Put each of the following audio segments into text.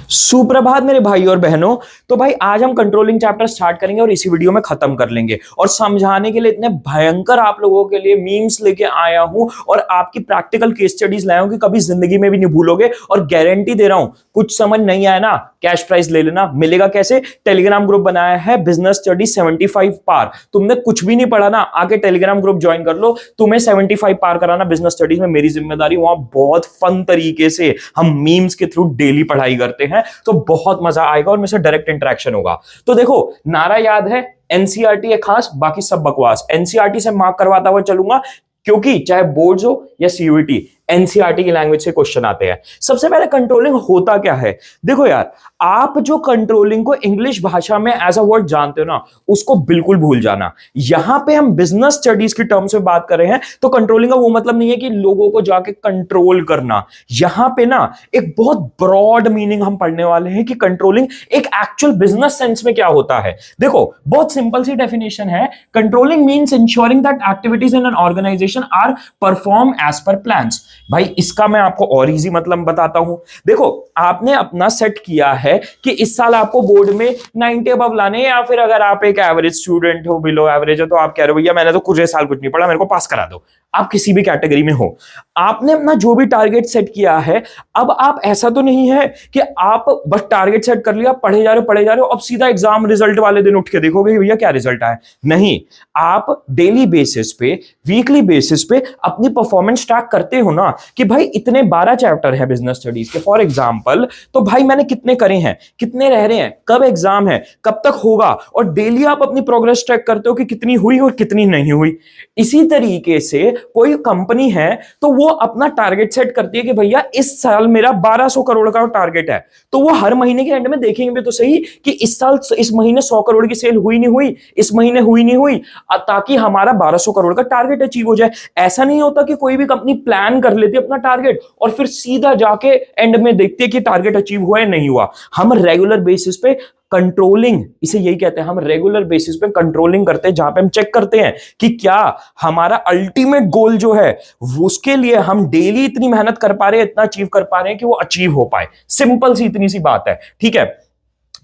सुप्रभात मेरे भाई और बहनों। तो भाई आज हम कंट्रोलिंग चैप्टर स्टार्ट करेंगे और इसी वीडियो में खत्म कर लेंगे। और समझाने के लिए इतने भयंकर आप लोगों के लिए मीम्स लेके आया हूं और आपकी प्रैक्टिकल केस स्टडीज लाया हूं कि कभी जिंदगी में भी नहीं भूलोगे। और गारंटी दे रहा हूं, कुछ समझ नहीं आया ना, कैश प्राइस ले लेना। मिलेगा कैसे? टेलीग्राम ग्रुप बनाया है बिजनेस स्टडी 75 पार। तुमने कुछ भी नहीं पढ़ा ना, आके टेलीग्राम ग्रुप ज्वाइन कर लो। तुम्हें 75 पार कराना बिजनेस स्टडीज में मेरी जिम्मेदारी। वहां बहुत फन तरीके से हम मीम्स के थ्रू डेली पढ़ाई करते हैं, तो बहुत मजा आएगा और मेरे से डायरेक्ट इंटरेक्शन होगा। तो देखो, नारा याद है, एनसीईआरटी है खास, बाकी सब बकवास। एनसीईआरटी से मार्क करवाता हुआ चलूंगा, क्योंकि चाहे बोर्ड्स हो या सीयूईटी, एनसीईआरटी की लैंग्वेज से क्वेश्चन आते हैं। सबसे पहले कंट्रोलिंग होता क्या है? देखो यार, आप जो कंट्रोलिंग को इंग्लिश भाषा में एज अ वर्ड जानते हो ना, उसको बिल्कुल भूल जाना। यहां पे हम बिजनेस स्टडीज की टर्म्स में बात कर रहे हैं, तो कंट्रोलिंग का वो मतलब नहीं है कि लोगों को जाके कंट्रोल करना। यहां पे ना एक बहुत ब्रॉड मीनिंग हम पढ़ने वाले हैं कि कंट्रोलिंग एक एक्चुअल बिजनेस सेंस में क्या होता है। देखो, बहुत सिंपल सी डेफिनेशन है। Controlling means ensuring that activities in an organisation are perform as per plans. भाई इसका मैं आपको और इजी मतलब बताता हूं। देखो, आपने अपना सेट किया है कि इस साल आपको बोर्ड में 90 अबव लाने, या फिर अगर आप एक एवरेज स्टूडेंट हो, बिलो एवरेज हो, तो आप कह रहे हो भैया मैंने तो कुछ साल कुछ नहीं पढ़ा, मेरे को पास करा दो। आप किसी भी कैटेगरी में हो, आपने अपना जो भी टारगेट सेट किया है, अब आप ऐसा तो नहीं है कि आप बस टारगेट सेट कर लिया, पढ़े जा रहे हो, अब सीधा एग्जाम रिजल्ट वाले दिन उठ के देखोगे भैया क्या रिजल्ट आया। नहीं, आप डेली बेसिस पे, वीकली बेसिस पे अपनी परफॉर्मेंस ट्रैक करते हो ना, कि भाई इतने 12 चैप्टर है बिजनेस स्टडीज के फॉर एग्जांपल, तो भाई मैंने कितने करे हैं, कितने रह रहे हैं, कब एग्जाम है, कब तक होगा, और डेली आप अपनी प्रोग्रेस ट्रैक करते हो कि कितनी हुई और कितनी नहीं हुई। इसी तरीके से कोई कंपनी है तो वो अपना टारगेट सेट करती है कि भैया इस साल मेरा 1200 करोड़ का टारगेट है, तो वो हर महीने के एंड में देखेंगे तो सही कि इस साल, इस महीने 100 करोड़ की सेल हुई नहीं हुई, इस महीने हुई नहीं हुई, ताकि हमारा 1200 करोड़ का टारगेट अचीव हो जाए। ऐसा नहीं होता कि कोई भी कंपनी प्लान कर लेती है अपना टारगेट और फिर सीधा जाके एंड में देखते हैं कि टारगेट अचीव हुआ है नहीं हुआ। हम रेगुलर बेसिस पे कंट्रोलिंग, इसे यही कहते हैं, हम रेगुलर बेसिस पे कंट्रोलिंग करते हैं, जहां पे हम चेक करते हैं कि क्या हमारा अल्टीमेट गोल जो है उसके लिए हम डेली इतनी मेहनत कर पा रहे हैं, इतना अचीव कर पा रहे हैं कि वो अचीव हो पाए। सिंपल सी इतनी सी बात है, ठीक है।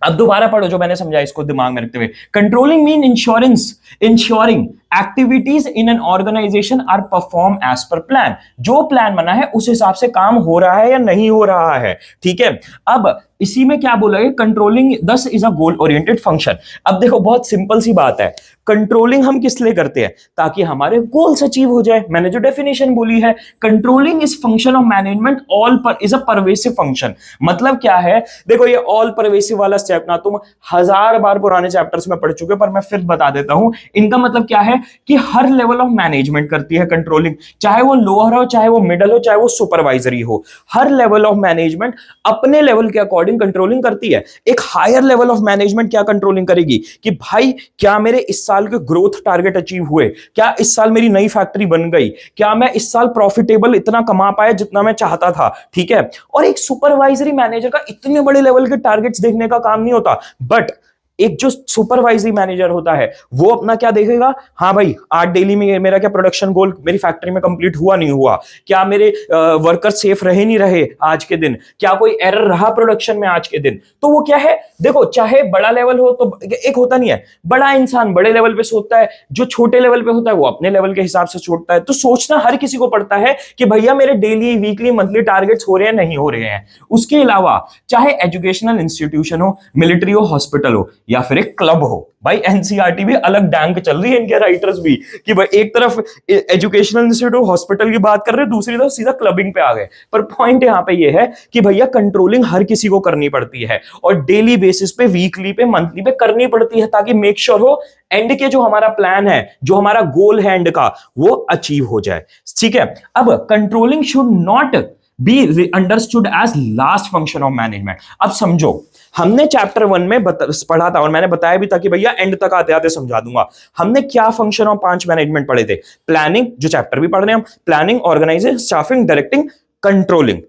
अब दोबारा पढ़ो जो मैंने समझा, इसको दिमाग में रखते हुए। Controlling mean ensuring activities in an organisation are perform as per plan. जो प्लान बना है उस हिसाब से काम हो रहा है या नहीं हो रहा है, ठीक है। अब इसी में क्या बोला है, कंट्रोलिंग दस is a goal oriented function. अब देखो, बहुत सिंपल सी बात है, कंट्रोलिंग हम किस लिए करते हैं? ताकि हमारे गोल्स अचीव हो जाए। मैंने जो डेफिनेशन बोली है, controlling is function of management, all पर इज अ परवेसिव फंक्शन। मतलब क्या है? देखो, ये ऑल परवेसिव वाला स्टेप ना तुम 1000 बार पुराने चैप्टर्स में पढ़ चुके हो, पर मैं फिर बता देता हूं। इनका मतलब क्या है कि हर लेवल ऑफ मैनेजमेंट करती है कंट्रोलिंग, चाहे वो लोअर हो, चाहे वो मिडल हो, चाहे वो सुपरवाइजरी हो। हर लेवल ऑफ मैनेजमेंट अपने लेवल के अकॉर्डिंग कंट्रोलिंग करती है। एक हायर लेवल ऑफ मैनेजमेंट क्या कंट्रोलिंग करेगी कि भाई क्या मेरे इस साल के ग्रोथ टारगेट अचीव हुए, क्या इस साल मेरी नई फैक्ट्री बन गई, क्या मैं इस साल प्रॉफिटेबल इतना कमा पाया जितना मैं चाहता था, ठीक है। और एक सुपरवाइजरी मैनेजर का इतने बड़े लेवल के टारगेट्स देखने का काम नहीं होता, बट एक जो सुपरवाइजरी मैनेजर होता है वो अपना क्या देखेगा, हाँ भाई आज डेली में मेरा क्या प्रोडक्शन गोल मेरी फैक्ट्री में कंप्लीट हुआ नहीं हुआ, क्या मेरे वर्कर सेफ रहे नहीं रहे आज के दिन, क्या कोई एरर रहा प्रोडक्शन में आज के दिन। तो वो क्या है, देखो, चाहे बड़ा लेवल हो, तो एक होता नहीं है बड़ा इंसान बड़े लेवल पे सोचता है, जो छोटे लेवल पे होता है वो अपने लेवल के हिसाब से सोचता है। तो सोचना हर किसी को पड़ता है कि भैया मेरे डेली वीकली मंथली टारगेट्स हो रहे हैं नहीं हो रहे हैं। उसके अलावा चाहे एजुकेशनल इंस्टीट्यूशन हो, मिलिट्री हो, हॉस्पिटल हो, या फिर एक क्लब हो। भाई एनसीईआरटी भी अलग डैंग चल रही है, इनके राइटर्स भी, कि भाई एक तरफ एजुकेशनल इंस्टीट्यूट हॉस्पिटल की बात कर रहे हैं, दूसरी तरफ सीधा क्लबिंग पे आ गए। पर पॉइंट यहां पे ये है कि भैया कंट्रोलिंग हर किसी को करनी पड़ती है, और डेली बेसिस पे, वीकली पे, मंथली पे करनी पड़ती है, ताकि मेक श्योर हो एंड के जो हमारा प्लान है, जो हमारा गोल है एंड का, वो अचीव हो जाए, ठीक है। अब controlling should not be understood as last function of management. अब समझो, हमने चैप्टर 1 में पढ़ा था और मैंने बताया भी था कि भैया एंड तक आते आते समझा दूंगा। हमने क्या फंक्शन ऑफ 5 मैनेजमेंट पढ़े थे? प्लानिंग, जो चैप्टर भी पढ़ रहे हैं हम, planning, organising, staffing, directing, controlling.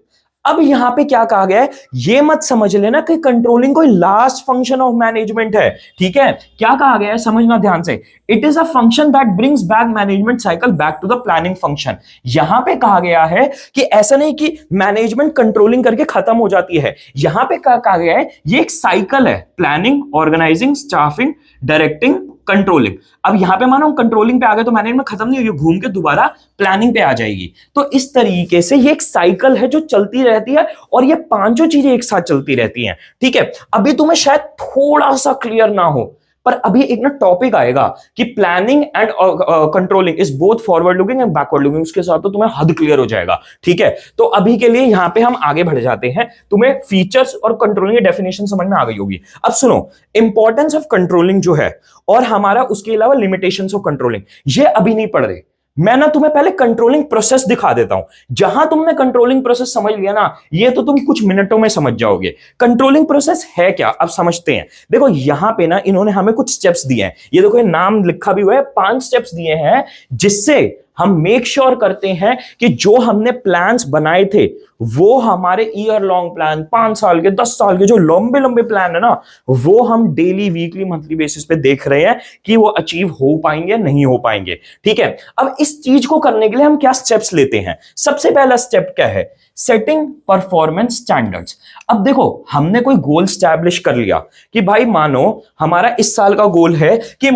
अब यहां पे क्या कहा गया है, ये मत समझ लेना कि कंट्रोलिंग कोई लास्ट फंक्शन ऑफ मैनेजमेंट है। ठीक है, क्या कहा गया है समझना ध्यान से, it is a function that brings back management cycle back to the planning function. यहां पे कहा गया है कि ऐसा नहीं कि मैनेजमेंट कंट्रोलिंग करके खत्म हो जाती है, यहां पे कहा गया है ये एक साइकिल है, planning, organising, staffing, directing, controlling. अब यहां पे मानो कंट्रोलिंग पे आ गए तो मैनेजमेंट खत्म नहीं होगी, घूम के दोबारा प्लानिंग पे आ जाएगी। तो इस तरीके से ये एक साइकिल है जो चलती रहती है और ये पांचों चीजें एक साथ चलती रहती हैं। ठीक है, अभी तुम्हें शायद थोड़ा सा क्लियर ना हो, पर अभी एक ना टॉपिक आएगा कि planning and controlling is both forward looking and backward looking, उसके साथ तो तुम्हें हद क्लियर हो जाएगा। ठीक है, तो अभी के लिए यहां पे हम आगे बढ़ जाते हैं, तुम्हें फीचर्स और कंट्रोलिंग की डेफिनेशन समझ में आ गई होगी। अब सुनो, इंपॉर्टेंस ऑफ कंट्रोलिंग जो है और हमारा उसके अलावा लिमिटेशंस ऑफ कंट्रोलिंग, ये अभी नहीं पढ़ रहे। मैं ना तुम्हें पहले कंट्रोलिंग प्रोसेस दिखा देता हूं, जहां तुमने कंट्रोलिंग प्रोसेस समझ लिया ना, ये तो तुम कुछ मिनटों में समझ जाओगे। कंट्रोलिंग प्रोसेस है क्या, अब समझते हैं। देखो यहां पे ना इन्होंने हमें कुछ स्टेप्स दिए हैं, ये देखो ये नाम लिखा भी हुआ है, 5 स्टेप्स दिए हैं जिससे हम मेक श्योर करते हैं कि जो हमने प्लान्स बनाए थे वो हमारे ईयर लॉन्ग प्लान, 5 साल के, 10 साल के जो लंबे लंबे प्लान है ना, वो हम डेली, वीकली, मंथली बेसिस पे देख रहे हैं कि वो अचीव हो पाएंगे नहीं हो पाएंगे। ठीक है, अब इस चीज को करने के लिए हम क्या स्टेप्स लेते हैं। सबसे पहला स्टेप क्या है, सेटिंग परफॉर्मेंस स्टैंडर्ड्स। अब देखो हमने कोई गोल स्टैब्लिश कर लिया कि भाई मानो हमारा इस साल का गोल है कि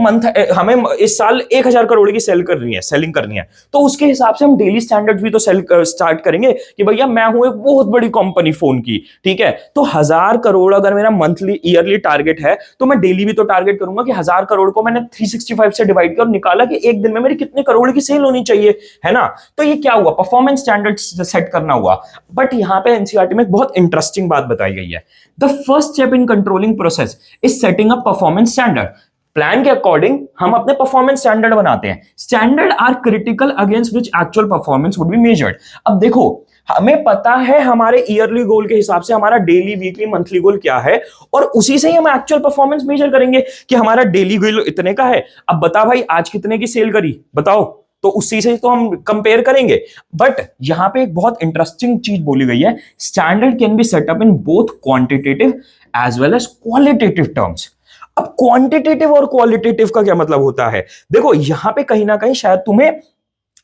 हमें इस साल 1000 करोड़ की सेलिंग करनी है, तो उसके हिसाब से हम डेली स्टैंडर्ड्स भी तो स्टार्ट करेंगे कि भैया मैं हूं एक बहुत बड़ी कंपनी फोन की। ठीक है, तो 1000 करोड़ अगर मेरा मंथली ईयरली टारगेट है तो मैं डेली भी तो टारगेट करूंगा कि 1000 करोड़ को मैंने 365 से डिवाइड किया और निकाला कि एक दिन में मेरी कितने करोड़ की सेल होनी चाहिए, है ना। तो ये क्या हुआ, परफॉर्मेंस स्टैंडर्ड्स सेट करना हुआ। बट यहां पे एनसीईआरटी में एक बहुत इंटरेस्टिंग बात बताई गई है, the first step in controlling process is setting up performance standard. Plan के अकॉर्डिंग हम अपने परफॉर्मेंस स्टैंडर्ड बनाते हैं। Standard are critical against which actual performance would be measured. अब देखो हमें पता है हमारे ईयरली गोल के हिसाब से हमारा डेली, वीकली, मंथली गोल क्या है और उसी से ही हम एक्चुअल परफॉर्मेंस मेजर करेंगे कि हमारा डेली गोल इतने का है। अब बता भाई आज कितने की सेल करी, बताओ, तो उसी से तो हम कंपेयर करेंगे। बट यहां पे एक बहुत इंटरेस्टिंग चीज बोली गई है, standard can be set up in both quantitative as well as qualitative terms. अब क्वांटिटेटिव और क्वालिटेटिव का क्या मतलब होता है, देखो यहां पे कहीं ना कहीं शायद तुम्हें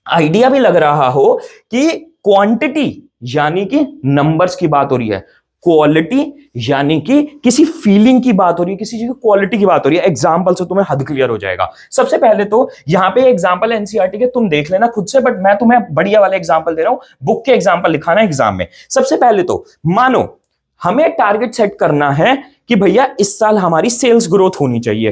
आइडिया भी लग रहा हो कि क्वांटिटी यानी कि नंबर्स की बात हो रही है, क्वालिटी यानी कि किसी फीलिंग की बात हो रही है, किसी चीज की क्वालिटी की बात हो रही है। एग्जांपल से तुम्हें हद क्लियर हो जाएगा। सबसे पहले तो यहां पे एग्जांपल है एनसीईआरटी के, तुम देख लेना खुद से, बट मैं तुम्हें बढ़िया वाले एग्जांपल दे रहा हूं, बुक के एग्जांपल लिखाना एग्जाम में। सबसे पहले तो मानो हमें टारगेट सेट करना है कि भैया इस साल हमारी सेल्स ग्रोथ होनी चाहिए,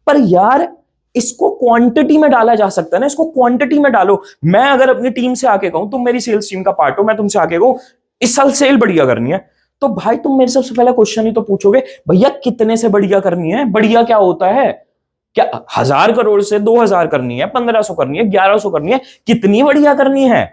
पर यार इसको क्वांटिटी में डाला जा सकता है ना, इसको क्वांटिटी में डालो। मैं अगर अपनी टीम से आके कहूं, तुम मेरी सेल्स टीम का पार्ट हो, मैं तुमसे आके कहूं इस साल सेल बढ़िया करनी है, तो भाई तुम मेरे सबसे पहला क्वेश्चन ही तो पूछोगे भैया कितने से बढ़िया करनी है। बढ़िया क्या होता है, क्या 1000 करोड़ से 2000 करनी है, 1500 करनी है, 1100 करनी है, कितनी बढ़िया करनी है।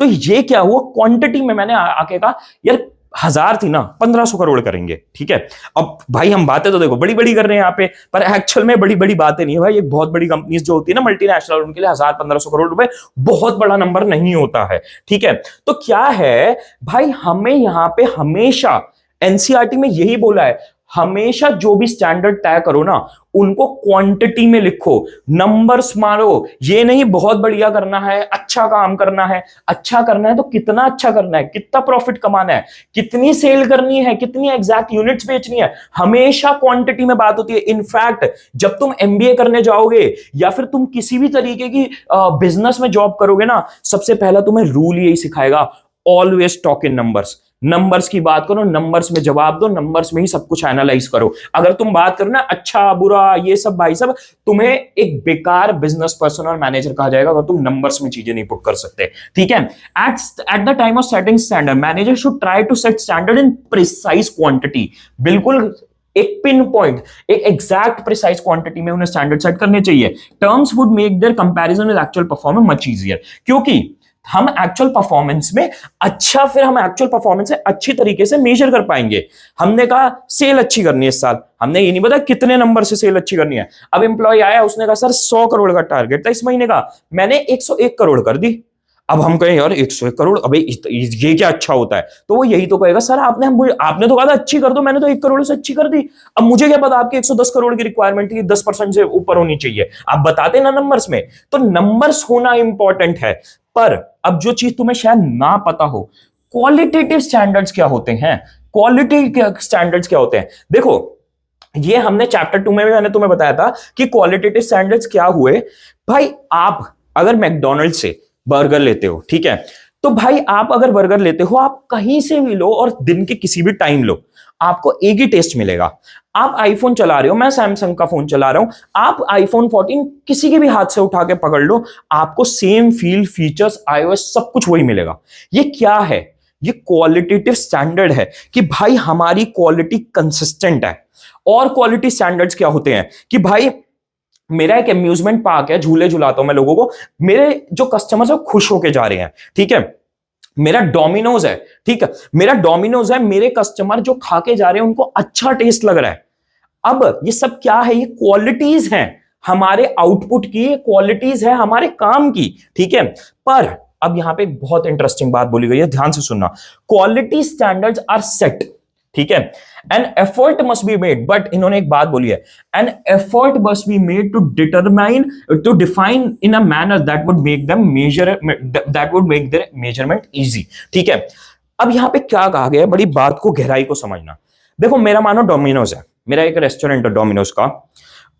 तो ये क्या हुआ, क्वांटिटी में मैंने आके कहा यार 1000 थी ना, 1500 करोड़ करेंगे। ठीक है, अब भाई हम बातें तो देखो बड़ी बड़ी कर रहे हैं यहाँ पे, पर एक्चुअल में बड़ी बड़ी बातें नहीं है भाई। एक बहुत बड़ी कंपनीज जो होती है ना मल्टीनेशनल, उनके लिए 1000-1500 करोड़ रुपए बहुत बड़ा नंबर नहीं होता है। ठीक है, तो क्या है भाई, हमें यहां पे हमेशा एनसीईआरटी में यही बोला है, हमेशा जो भी स्टैंडर्ड तय करो ना उनको क्वांटिटी में लिखो, नंबर्स मारो। ये नहीं बहुत बढ़िया करना है, अच्छा काम करना है। अच्छा करना है तो कितना अच्छा करना है, कितना प्रॉफिट कमाना है, कितनी सेल करनी है, कितनी एग्जैक्ट यूनिट्स बेचनी है, हमेशा क्वांटिटी में बात होती है। इनफैक्ट जब तुम एमबीए करने जाओगे या फिर तुम किसी भी तरीके की बिजनेस में जॉब करोगे ना, सबसे पहला तुम्हें रूल यही सिखाएगा, always talk in numbers. Numbers की बात करो, नंबर्स में जवाब दो, नंबर्स में ही सब कुछ एनालाइज करो। अगर तुम बात करो ना अच्छा बुरा ये सब, भाई सब तुम्हें एक बेकार बिजनेस पर्सन और मैनेजर कहा जाएगा अगर तुम नंबर्स में चीजें नहीं पुट कर सकते। ठीक है, at the time of setting standard manager should try to set standard in precise quantity. बिल्कुल एक पिन पॉइंट, एक एग्जैक्ट प्रिसाइज क्वांटिटी में उन्हें स्टैंडर्ड सेट करने चाहिए। Terms would make their comparison with actual performance much easier, क्योंकि हम actual performance में अच्छा, फिर हम एक्चुअल परफॉर्मेंस से अच्छी तरीके से मेजर कर पाएंगे। हमने कहा सेल अच्छी करनी है इस साल, हमने ये नहीं पता कितने नंबर से सेल अच्छी करनी है। अब एम्प्लॉय आया, उसने कहा सर 100 करोड़ का टारगेट था इस महीने का, मैंने 101 करोड़ कर दी। अब हम कहें यार 101 करोड़, अबे ये क्या अच्छा होता है, तो वो यही तो कहेगा सर आपने तो कहा था अच्छी कर दो, मैंने तो 1 करोड़ से अच्छी कर दी, अब मुझे क्या पता आपकी 110 करोड़ की रिक्वायरमेंट थी, 10% से ऊपर होनी चाहिए, आप बताते ना नंबर्स में। तो नंबर्स होना इंपॉर्टेंट है, पर अब जो चीज तुम्हें शायद ना पता हो, क्वालिटेटिव स्टैंडर्ड्स क्या होते हैं, क्वालिटी स्टैंडर्ड्स क्या होते हैं। देखो ये हमने चैप्टर 2 में भी मैंने तुम्हें बताया था कि क्वालिटेटिव स्टैंडर्ड्स क्या हुए। भाई आप अगर मैकडॉनल्ड से बर्गर लेते हो, ठीक है, तो भाई आप अगर बर्गर लेते हो, आप कहीं से भी लो और दिन के किसी भी टाइम लो, आपको एक ही टेस्ट मिलेगा। आप आईफोन चला रहे हो, मैं सैमसंग का फोन चला रहा हूं, आप आईफोन 14 किसी के भी हाथ से उठा के पकड़ लो, आपको सेम फील, फीचर्स, आईओएस सब कुछ वही मिलेगा। ये क्या है, ये क्वालिटेटिव स्टैंडर्ड है कि भाई हमारी क्वालिटी कंसिस्टेंट है। और क्वालिटी स्टैंडर्ड्स क्या होते हैं कि भाई मेरा एक अम्यूजमेंट पार्क है, झूले झुलाता हूं मैं लोगों को, मेरे जो कस्टमर्स है खुश होके जा रहे हैं, ठीक है। मेरा डोमिनोज है, ठीक है, मेरा डोमिनोज है, मेरे कस्टमर जो खा के जा रहे हैं उनको अच्छा टेस्ट लग रहा है। अब ये सब क्या है, ये क्वालिटीज हैं हमारे आउटपुट की, क्वालिटीज है हमारे काम की, ठीक है। पर अब यहां पे एक बहुत इंटरेस्टिंग बात बोली गई है, ध्यान से सुनना। क्वालिटी स्टैंडर्ड्स आर सेट, ठीक है, an effort must be made, but इन्होंने एक बात बोली है, an effort must be made to define in a manner that would make them their measurement easy, ठीक है। अब यहां पे क्या कहा गया है, बड़ी बात को, गहराई को समझना। देखो मेरा मानो डोमिनोज है, मेरा एक रेस्टोरेंट है डोमिनोज का।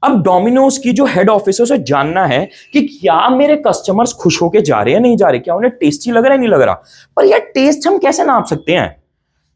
अब डोमिनोज की जो हेड ऑफिस है उसे जानना है कि क्या मेरे कस्टमर्स खुश होके जा रहे हैं, नहीं जा रहे, क्या उन्हें टेस्टी लग रहा है, नहीं लग रहा। पर यार टेस्ट हम कैसे नाप सकते हैं,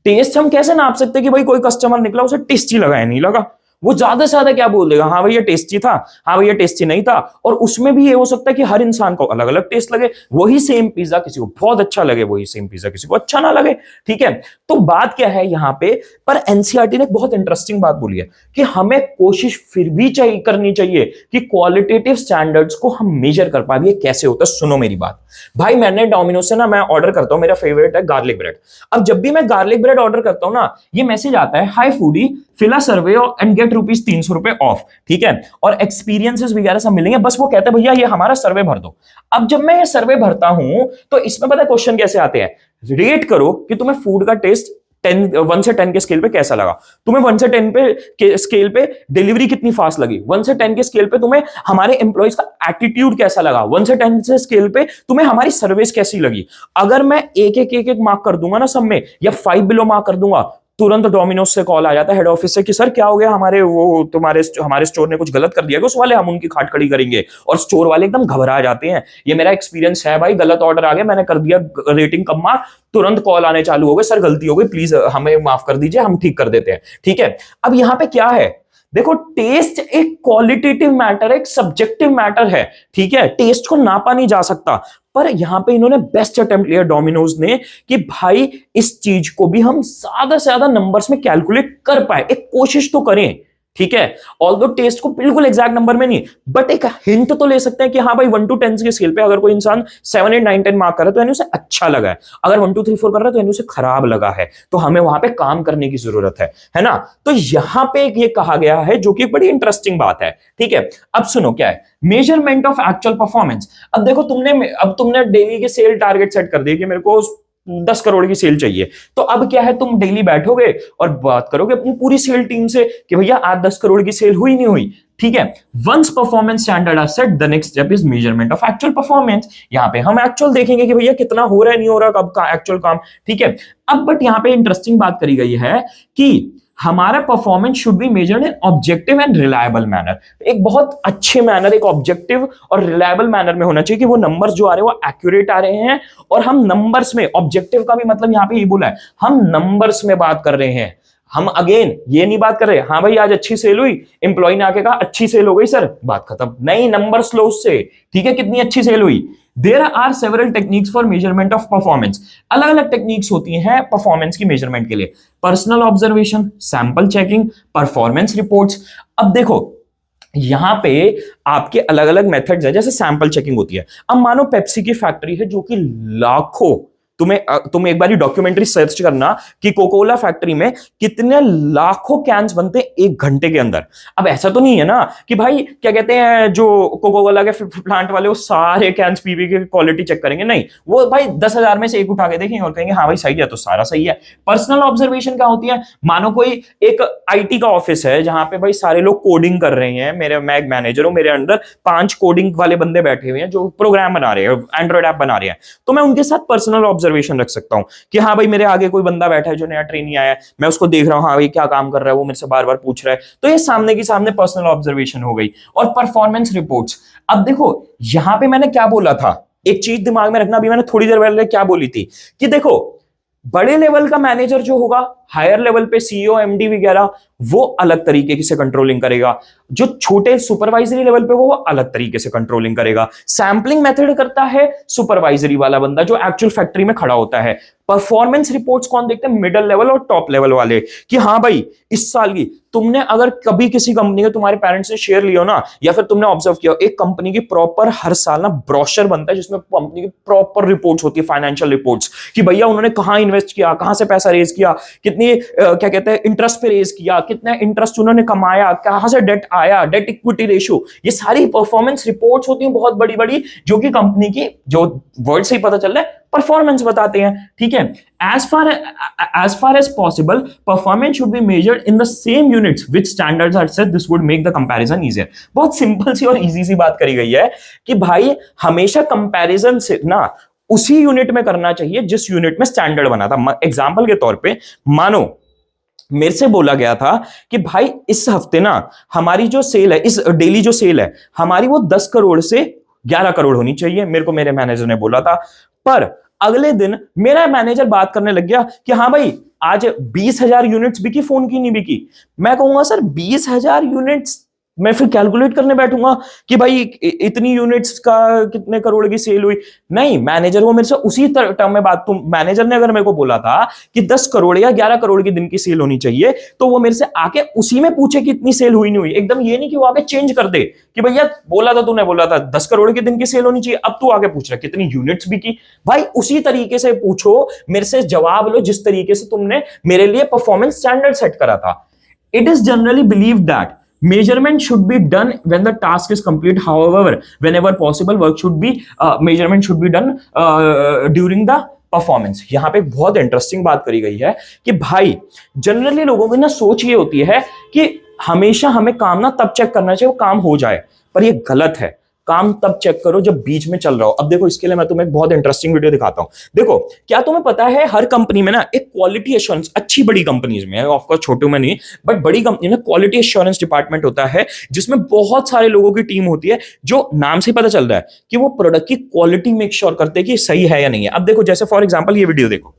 टेस्ट हम कैसे नाप सकते हैं कि भाई कोई कस्टमर निकला उसे टेस्टी लगा है नहीं लगा, वो ज्यादा से ज्यादा क्या बोल देगा, हाँ भैया टेस्टी था, हाँ भैया टेस्टी नहीं था। और उसमें भी ये हो सकता है कि हर इंसान को अलग अलग टेस्ट लगे, वही सेम पिज्जा किसी को बहुत अच्छा लगे, वही सेम पिज्जा किसी को अच्छा ना लगे, ठीक है। तो बात क्या है यहां पे, पर एनसीईआरटी ने एक बहुत इंटरेस्टिंग बात बोली है कि हमें कोशिश फिर भी करनी चाहिए कि क्वालिटेटिव स्टैंडर्ड्स को हम मेजर कर पाए। ये कैसे होता है, सुनो मेरी बात। भाई मैंने डोमिनोज से ना, मैं ऑर्डर करता हूं, मेरा फेवरेट है गार्लिक ब्रेड। अब जब भी मैं गार्लिक ब्रेड ऑर्डर करता हूं ना, ये मैसेज आता है, hi foodie fill a survey and get ₹300 off, ठीक है, और एक्सपीरियंसेस वगैरह सब मिलेंगे। बस वो कहते हैं भैया ये हमारा सर्वे भर दो। अब जब मैं ये सर्वे भरता हूं तो इसमें पता है क्वेश्चन कैसे आते हैं, रेट करो कि तुम्हें फूड का टेस्ट 1 से 10 के स्केल पे कैसा लगा, तुम्हें 1 से 10 के स्केल पे डिलीवरी कितनी फास्ट लगी, 1 से 10 के स्केल पे तुम्हें हमारे एम्प्लॉइज का एटीट्यूड कैसा लगा, 1 से 10 से स्केल पे तुम्हें हमारी सर्विस कैसी लगी। अगर मैं एक मार्क कर दूंगा ना सब में, या 5 बिलो मार्क कर दूंगा, तुरंत डोमिनोज से कॉल आ जाता है हेड ऑफिस से कि सर क्या हो गया, हमारे स्टोर ने कुछ गलत कर दिया, उस वाले हम उनकी खाट खड़ी करेंगे। और स्टोर वाले एकदम घबरा जाते हैं, ये मेरा एक्सपीरियंस है भाई, गलत ऑर्डर आ गया, मैंने कर दिया, रेटिंग कम मार, तुरंत कॉल आने चालू हो गए, सर गलती हो गई, प्लीज हमें माफ कर दीजिए, हम ठीक कर देते हैं, ठीक है। अब यहां पे क्या है, देखो टेस्ट एक क्वालिटेटिव मैटर है, एक सब्जेक्टिव मैटर है, ठीक है, टेस्ट को नापा नहीं जा सकता। पर यहां पे इन्होंने बेस्ट अटेम्प्ट लिया डोमिनोज ने कि भाई इस चीज को भी हम ज्यादा से ज्यादा नंबर्स में कैलकुलेट कर पाए, एक कोशिश तो करें, ठीक है। ऑल्दो टेस्ट को बिल्कुल एग्जैक्ट नंबर में नहीं, बट एक हिंट तो ले सकते हैं कि हाँ भाई 1 to 10 के स्केल पे अगर कोई इंसान 7, 8, 9, 10 मार्क कर रहा है तो यानी उसे अच्छा लगा है, अगर 1, 2, 3, 4 कर रहा है तो यानी उसे खराब लगा है, तो हमें वहां पे काम करने की जरूरत है ना। तो यहां पे ये कहा गया है जो कि बड़ी इंटरेस्टिंग बात है, ठीक है। अब सुनो क्या है, मेजरमेंट ऑफ एक्चुअल परफॉर्मेंस। अब देखो तुमने डेली के सेल टारगेट सेट कर दिए कि मेरे को 10 करोड़ की सेल चाहिए, तो अब क्या है, तुम डेली बैठोगे और बात करोगे अपनी पूरी सेल टीम से कि भैया आज 10 करोड़ की सेल हुई नहीं हुई, ठीक है। Once performance standard are set, the next step is measurement of actual performance. यहां पे हम एक्चुअल देखेंगे कि भैया कितना हो रहा है, नहीं हो रहा, कब का एक्चुअल काम, ठीक है। अब बट यहां पे इंटरेस्टिंग बात करी गई है कि हमारा performance should be measured in objective and reliable manner, एक बहुत अच्छे मैनर, एक ऑब्जेक्टिव और रिलायबल मैनर में होना चाहिए कि वो नंबर्स जो आ रहे हैं वो एक्यूरेट आ रहे हैं, और हम नंबर्स में, ऑब्जेक्टिव का भी मतलब यहां पे ये बोला है, हम नंबर्स में बात कर रहे हैं, हम अगेन ये नहीं बात कर रहे हाँ भाई आज अच्छी सेल हुई, एम्प्लॉय ने आके कहा अच्छी सेल हो गई सर, बात खत्म, नहीं, नंबर्स लो उससे, ठीक है, कितनी अच्छी सेल हुई। There are several techniques for measurement of performance, अलग अलग टेक्निक्स होती हैं परफॉर्मेंस की मेजरमेंट के लिए, personal observation, sample checking, performance reports. अब देखो यहां पे आपके अलग अलग मेथड्स हैं, जैसे सैंपल चेकिंग होती है। अब मानो पेप्सी की फैक्ट्री है जो कि लाखों तुम एक बार डॉक्यूमेंट्री सर्च करना कि कोकोला फैक्ट्री में कितने लाखों कैंस बनते हैं 1 घंटे के अंदर। अब ऐसा तो नहीं है ना कि भाई क्या कहते हैं जो कोकोला के प्लांट वाले वो सारे कैंस पी पी के क्वालिटी चेक करेंगे, नहीं, वो भाई 10,000 में से एक उठा के देखेंगे और कहेंगे हाँ भाई सही है तो सारा सही है। पर्सनल ऑब्जर्वेशन क्या होती है, मानो कोई एक आईटी का ऑफिस है जहां पे भाई सारे लोग कोडिंग कर रहे हैं, मैं एक मैनेजर हूं, मेरे अंदर 5 कोडिंग वाले बंदे बैठे हुए हैं जो प्रोग्राम बना रहे हैं, एंड्रॉइड ऐप बना रहे हैं, तो मैं उनके साथ पर्सनल ऑब्जर्वेशन रख सकता हूं कि हाँ भाई मेरे आगे कोई बंदा बैठा है जो नया ट्रेनी आया है, मैं उसको देख रहा हूं, हाँ भाई क्या काम कर रहा है, वो मेरे से बार बार पूछ रहा है, तो ये सामने की सामने पर्सनल ऑब्जर्वेशन हो गई। और परफॉर्मेंस रिपोर्ट्स, अब देखो यहां पे मैंने क्या बोला था, एक चीज दिमाग में रखना, अभी मैंने थोड़ी देर पहले क्या बोली थी कि देखो बड़े लेवल का मैनेजर जो होगा, हायर लेवल पे सीईओ एमडी वगैरह, वो अलग तरीके से कंट्रोलिंग करेगा, जो छोटे सुपरवाइजरी लेवल पे वो अलग तरीके से कंट्रोलिंग करेगा। सैंपलिंग मेथड करता है सुपरवाइजरी वाला बंदा जो एक्चुअल फैक्ट्री में खड़ा होता है। परफॉर्मेंस रिपोर्ट्स कौन देखते हैं, मिडिल लेवल और टॉप लेवल वाले, कि हाँ भाई इस साल की तुमने अगर कभी किसी कंपनी के तुम्हारे पेरेंट्स ने शेयर लियो ना, या फिर तुमने ऑब्जर्व किया एक कंपनी की प्रॉपर हर साल ना ब्रोशर बनता है जिसमें कंपनी की प्रॉपर रिपोर्ट्स होती है, फाइनेंशियल रिपोर्ट्स, कि भैया उन्होंने कहां इन्वेस्ट किया, कहां से पैसा रेज किया, कितनी क्या कहते हैं इंटरेस्ट पे रेज किया, कितना इंटरेस्ट उन्होंने कमाया, कहां से डेट आया, डेट इक्विटी रेशियो, ये सारी परफॉर्मेंस रिपोर्ट्स होती हैं बहुत बड़ी बड़ी, जो कि कंपनी की जो वर्ड से ही पता चल रहा है परफॉर्मेंस बताते हैं। ठीक है, as far as possible performance should be measured in the same units which standards are set, this would make the comparison easier। बहुत सिंपल सी और इजी सी बात करी गई है कि भाई हमेशा कंपैरिजन से ना उसी यूनिट में करना चाहिए जिस यूनिट में स्टैंडर्ड बना था। एग्जांपल के तौर पे मानो मेरे से बोला गया था कि भाई इस हफ्ते ना हमारी जो सेल है, इस डेली जो सेल है हमारी, वो 10 करोड़ से 11 करोड़ होनी चाहिए, मेरे को मेरे मैनेजर ने बोला था। पर अगले दिन मेरा मैनेजर बात करने लग गया कि हाँ भाई आज 20,000 यूनिट्स बिकी, फोन की नहीं बिकी। मैं कहूंगा सर 20,000 यूनिट्स मैं फिर कैलकुलेट करने बैठूंगा कि भाई इतनी यूनिट्स का कितने करोड़ की सेल हुई, नहीं, मैनेजर वो मेरे से उसी टर्म में बात, तुम मैनेजर ने अगर मेरे को बोला था कि 10 करोड़ या 11 करोड़ की दिन की सेल होनी चाहिए, तो वो मेरे से आके उसी में पूछे कि इतनी सेल हुई नहीं हुई। एकदम ये नहीं कि वो आके चेंज कर दे कि भैया बोला था, तूने बोला था 10 करोड़ की दिन की सेल होनी चाहिए, अब तू आके पूछ रहा कितनी यूनिट्स बिकी। भाई उसी तरीके से पूछो, मेरे से जवाब लो जिस तरीके से तुमने मेरे लिए परफॉर्मेंस स्टैंडर्ड सेट करा था। It is generally believe that measurement should be done when the task is complete, however whenever possible work should be measurement should be done during the performance. यहां पे बहुत इंटरेस्टिंग बात करी गई है कि भाई जनरली लोगों की ना सोच ये होती है कि हमेशा हमें काम ना तब चेक करना चाहिए वो काम हो जाए, पर ये गलत है। काम तब चेक करो जब बीच में चल रहा हो। अब देखो इसके लिए मैं तुम्हें एक बहुत इंटरेस्टिंग वीडियो दिखाता हूं। देखो क्या तुम्हें पता है हर कंपनी में ना एक क्वालिटी एश्योरेंस, अच्छी बड़ी कंपनीज में, ऑफकोर्स छोटों में नहीं बट बड़ी कंपनी में क्वालिटी एश्योरेंस डिपार्टमेंट होता है जिसमें बहुत सारे लोगों की टीम होती है जो नाम से पता चल रहा है कि वो प्रोडक्ट की क्वालिटी मेक श्योर करते हैं कि सही है या नहीं है। अब देखो जैसे फॉर एग्जाम्पल ये वीडियो देखो,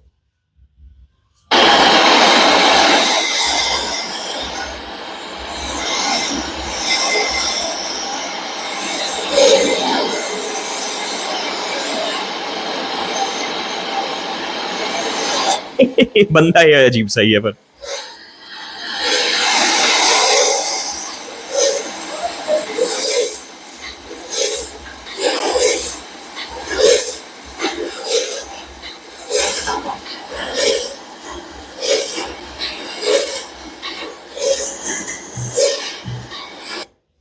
बंदा ये अजीब सही है। पर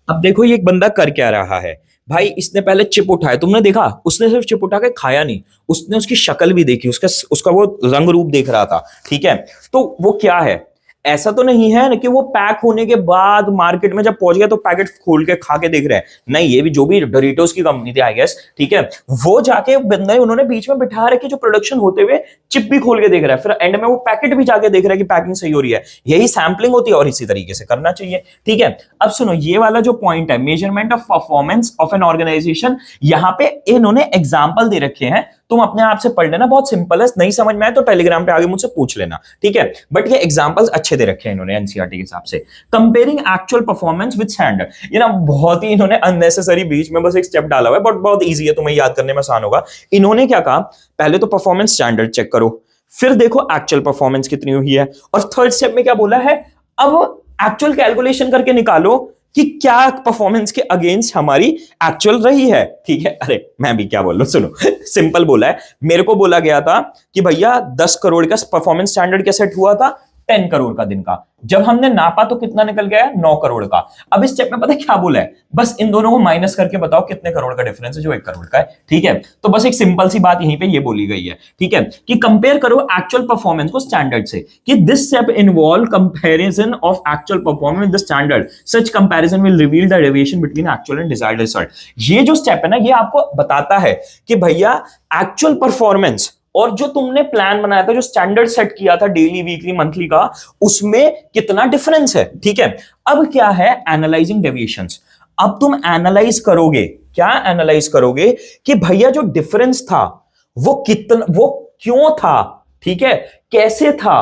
अब देखो ये एक बंदा कर क्या रहा है भाई, इसने पहले चिप उठाया, तुमने देखा उसने सिर्फ चिप उठा के खाया नहीं, उसने उसकी शक्ल भी देखी, उसका वो रंग रूप देख रहा था। ठीक है, तो वो क्या है, ऐसा तो नहीं है कि वो पैक होने के बाद मार्केट में जब पहुंच गया तो पैकेट खोल के खा के देख रहे हैं, नहीं, ये भी जो भी डोरिटोस की कंपनी थी आई गेस, ठीक है, वो जाके बंदे उन्होंने बीच में बिठा रखे जो प्रोडक्शन होते हुए चिप भी खोल के देख रहा है, फिर एंड में वो पैकेट भी जाके देख रहा है कि पैकिंग सही हो रही है। यही सैंपलिंग होती है और इसी तरीके से करना चाहिए। ठीक है, अब सुनो ये वाला जो पॉइंट है measurement of performance of an organization, यहां पे इन्होंने एग्जाम्पल दे रखे हैं, तुम अपने आप से पढ़ लेना, बहुत सिंपल है, नहीं समझ में आए तो टेलीग्राम पे आगे मुझसे पूछ लेना। ठीक है, बट ये एग्जांपल्स अच्छे दे रखे हैं इन्होंने एनसीईआरटी के हिसाब से। Comparing actual performance with standard, ये ना बहुत ही इन्होंने अननेसेसरी बीच में बस एक स्टेप डाला हुआ है, बट बहुत इजी है, तुम्हें याद करने में आसान होगा। इन्होंने क्या कहा, पहले तो परफॉर्मेंस स्टैंडर्ड चेक करो, फिर देखो एक्चुअल परफॉर्मेंस कितनी हुई है, और थर्ड स्टेप में क्या बोला है, अब एक्चुअल कैलकुलेशन करके निकालो कि क्या परफॉर्मेंस के अगेंस्ट हमारी एक्चुअल रही है, ठीक है। अरे मैं भी क्या बोल रहा हूं, सुनो, सिंपल बोला है। मेरे को बोला गया था कि भैया 10 करोड़ का परफॉर्मेंस स्टैंडर्ड क्या सेट हुआ था, 10 करोड़ का दिन का। जब हमने नापा तो कितना निकल गया, 9 करोड़ का। अब इस स्टेप में पता है क्या बोला है, बस इन दोनों को माइनस करके बताओ कितने करोड़ का डिफरेंस है जो 1 करोड़ का है, ठीक है। तो बस एक सिंपल सी बात यहीं पे ये बोली गई है, ठीक है, कि कंपेयर करो एक्चुअल परफॉर्मेंस को स्टैंडर्ड से, कि this step involve comparison of actual performance with the standard, such comparison will reveal the deviation between actual and desired result. ये जो स्टेप है ना, ये आपको बताता है कि भैया एक्चुअल परफॉर्मेंस और जो तुमने प्लान बनाया था, जो स्टैंडर्ड सेट किया था डेली, वीकली, मंथली का, उसमें कितना डिफरेंस है, ठीक है। अब क्या है एनालाइजिंग डेविएशंस। अब तुम एनालाइज करोगे, क्या एनालाइज करोगे कि भैया जो डिफरेंस था वो कितना, वो क्यों था, ठीक है, कैसे था,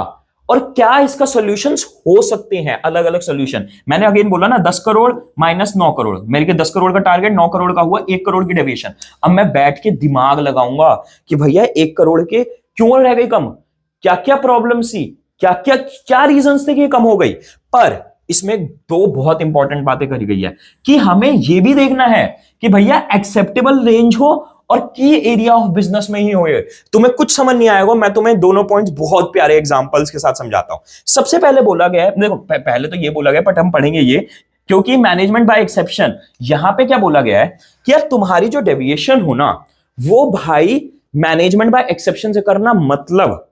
और क्या इसका सॉल्यूशंस हो सकते हैं, अलग अलग सॉल्यूशन। मैंने अगेन बोला ना 10 करोड़ माइनस 9 करोड़, मेरे के 10 करोड़ का टारगेट, 9 करोड़ का हुआ, 1 करोड़ की डेविएशन। अब मैं बैठ के दिमाग लगाऊंगा कि भैया 1 करोड़ के क्यों रह गई कम, क्या क्या प्रॉब्लम सी, क्या क्या क्या रीजंस थे कि ये कम हो गई। पर इसमें 2 बहुत इंपॉर्टेंट बातें करी गई है कि हमें यह भी देखना है कि भैया एक्सेप्टेबल रेंज हो और की एरिया ऑफ बिजनेस में ही हो। तुम्हें कुछ समझ नहीं आएगा, मैं तुम्हें दोनों पॉइंट्स बहुत प्यारे एग्जांपल्स के साथ समझाता हूं। सबसे पहले बोला गया है, देखो पहले तो ये बोला गया, बट हम पढ़ेंगे ये, क्योंकि मैनेजमेंट बाय एक्सेप्शन, यहां पे क्या बोला गया है कि यार तुम्हारी जो डेविएशन हो ना, वो भाई मैनेजमेंट बाय एक्सेप्शन से करना, मतलब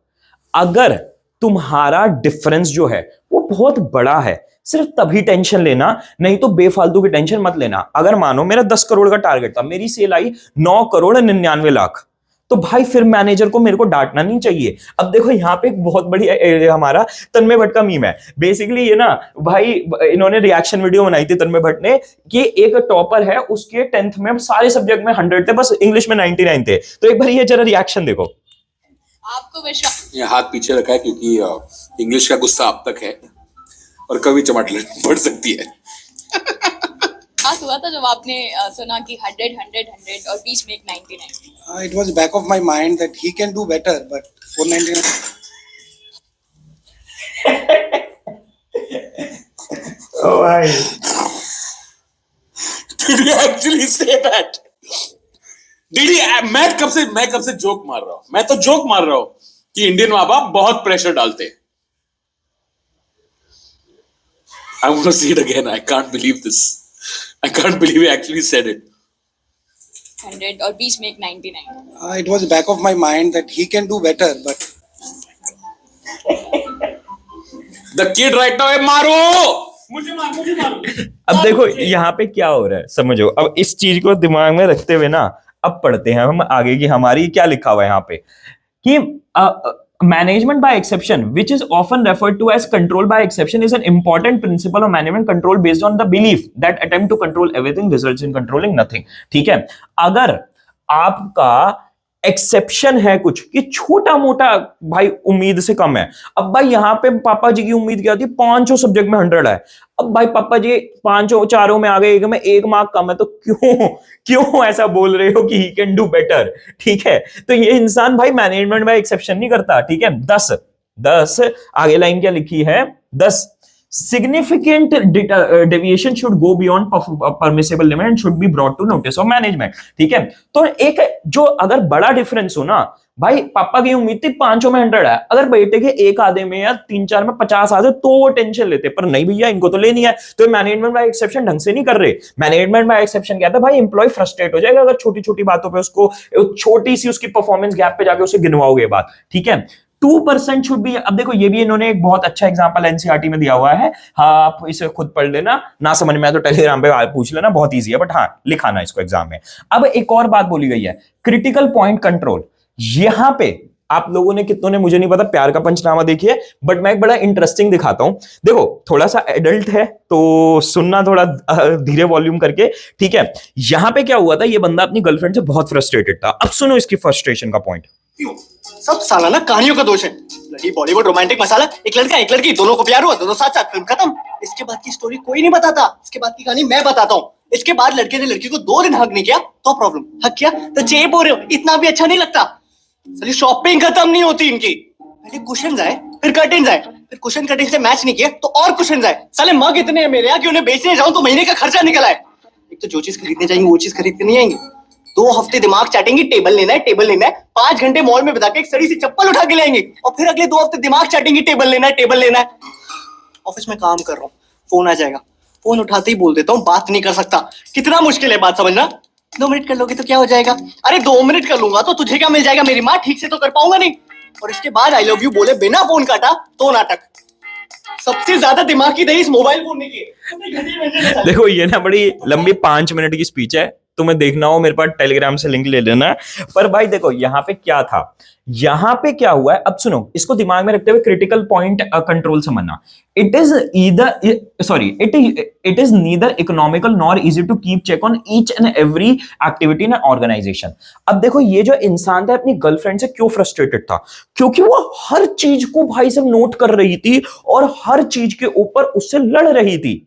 अगर तुम्हारा डिफरेंस जो है वो बहुत बड़ा है, सिर्फ तभी टेंशन लेना, नहीं तो बेफालतू की टेंशन मत लेना। अगर मानो मेरा 10 करोड़ का टारगेट था, मेरी सेल आई 9 करोड़ 99 लाख, तो भाई फिर मैनेजर को मेरे को डांटना नहीं चाहिए। अब देखो यहाँ पे एक बहुत बड़ी हमारा तन्मय भट्ट का मीम है, बेसिकली ये ना भाई, इन्होंने रिएक्शन वीडियो बनाई थी तन्मय भट्ट ने, कि एक टॉपर है, उसके 10th में सारे सब्जेक्ट में 100 थे, बस इंग्लिश में 99 थे। तो एक बार ये जरा रिएक्शन देखो। आपको विश्वास, ये हाथ पीछे रखा है क्योंकि इंग्लिश का गुस्सा आप तक है और कभी चमाट पड़ सकती है। हाँ, हुआ था जब आपने सुना कि 100 100 100 और बीच में एक 99। It was back of my mind that he can do better, but 499. Oh my! Did you actually say that? मैं कब से जोक मार रहा हूं, मैं तो जोक मार रहा हूं कि इंडियन माँ बाप बहुत प्रेशर डालते हैं। I'm going to see it again. I can't believe this. I can't believe he actually said it. 100 और बीच में एक 99। It was back of my mind that he can do better, but The kid right now है, मारो मुझे मारो। अब देखो यहाँ पे क्या हो रहा है, समझो। अब इस चीज को दिमाग में रखते हुए ना, अब पढ़ते हैं हम आगे की, हमारी क्या लिखा हुआ है यहाँ पे कि management by exception, which is often referred to as control by exception, is an important principle of management control based on the belief that attempt to control everything results in controlling nothing। ठीक है, अगर आपका exception है कुछ कि छोटा मोटा भाई उम्मीद से कम है, अब भाई यहां पे पापा जी की उम्मीद क्या थी, 5 सब्जेक्ट में 100 है, अब भाई पापा जी 5 4 में आ गए, एक में 1 मार्क कम है, तो क्यों ऐसा बोल रहे हो कि ही कैन डू बेटर, ठीक है। तो ये इंसान भाई मैनेजमेंट में एक्सेप्शन नहीं करता, ठीक है। 10 आगे लाइन क्या लिखी है, 10 significant deviation should go beyond permissible limit and should be brought to notice of management। ठीक है, तो एक जो अगर बड़ा डिफरेंस हो ना, भाई पापा की उम्मीद थी 5 में 100 है, अगर बेटे के एक आधे में या 3-4 में 50 आते तो वो टेंशन लेते, पर नहीं भैया इनको तो लेनी है। तो मैनेजमेंट बाय एक्सेप्शन ढंग से नहीं कर रहे। मैनेजमेंट बाय एक्सेप्शन क्या था भाई, एम्प्लॉय फ्रस्ट्रेट हो जाएगा अगर छोटी छोटी बातों पे उसको, छोटी सी उसकी परफॉर्मेंस गैप पे जाके उसे गिनवाओगे बात, ठीक है। 2% शुड बी, अब देखो ये भी इन्होंने एक बहुत अच्छा एग्जांपल एनसीईआरटी में दिया हुआ है, हाँ आप इसे खुद पढ़ लेना, ना समझ में आए तो टेलीग्राम पे पूछ लेना, बहुत इजी है, बट हाँ लिखाना इसको एग्जाम में। अब एक और बात बोली गई है, क्रिटिकल पॉइंट कंट्रोल। यहां पे आप लोगों ने कितनों ने, मुझे नहीं पता, प्यार का पंचनामा देखिए, बट मैं एक बड़ा इंटरेस्टिंग दिखाता हूं। देखो थोड़ा सा एडल्ट है तो सुनना थोड़ा धीरे वॉल्यूम करके, ठीक है। यहां पे क्या हुआ था, ये बंदा अपनी गर्लफ्रेंड से बहुत फ्रस्ट्रेटेड था। अब सुनो इसकी फ्रस्ट्रेशन का पॉइंट। सब साला ना कहानियों का दोष है, लड़ी बॉलीवुड रोमांटिक मसाला, एक लड़का एक लड़की, दोनों को प्यार हुआ, दोनों साथ साथ, फिल्म खत्म। इसके बाद की स्टोरी कोई नहीं बताता, इसके बाद की कहानी मैं बताता हूँ। इसके बाद लड़के ने लड़की को 2 दिन हक नहीं किया तो प्रॉब्लम, हक किया तो चेप हो रहे हो, इतना भी अच्छा नहीं लगता। साली शॉपिंग खत्म नहीं होती इनकी, पहले कुशन्स आए, फिर कर्टेन्स आए, फिर क्वेश्चन कटिंग से मैच नहीं किए तो और क्वेश्चन आए। साले मग इतने हैं मेरे यहाँ कि उन्हें बेचने जाऊं तो महीने का खर्चा निकल आए। एक तो जो चीज खरीदने जाएंगे वो चीज खरीदते नहीं आएंगे। 2 हफ्ते दिमाग चाटेंगे, टेबल लेना है। 5 घंटे मॉल में बिता के एक सड़ी सी चप्पल उठा के लाएंगे और फिर अगले 2 हफ्ते दिमाग चाटेंगे, टेबल लेना है। ऑफिस में काम कर रहा हूँ, फोन आ जाएगा, फोन उठाते ही बोल देता हूँ बात नहीं कर सकता। कितना मुश्किल है बात समझना। 2 मिनट कर लोगे तो क्या हो जाएगा? अरे 2 मिनट कर लूंगा तो तुझे क्या मिल जाएगा? मेरी माँ ठीक से तो कर पाऊंगा नहीं। और इसके बाद आई लव यू बोले बिना फोन काटा तो नाटक। सबसे ज्यादा दिमाग की दही इस मोबाइल फोन ने की। देखो ये ना बड़ी लंबी 5 मिनट की स्पीच है, तुम्हें देखना हो मेरे पास टेलीग्राम से लिंक ले लेना। पर भाई देखो यहाँ पे क्या था, यहाँ पे क्या हुआ है, अब सुनो, इसको दिमाग में रखते हुए क्रिटिकल पॉइंट कंट्रोल समझना। It is neither economical nor easy to keep check on each and every activity in organization. अब देखो ये जो इंसान था अपनी गर्लफ्रेंड से क्यों फ्रस्ट्रेटेड था, क्योंकि वो हर चीज को भाई सब नोट कर रही थी और हर चीज के ऊपर उससे लड़ रही थी।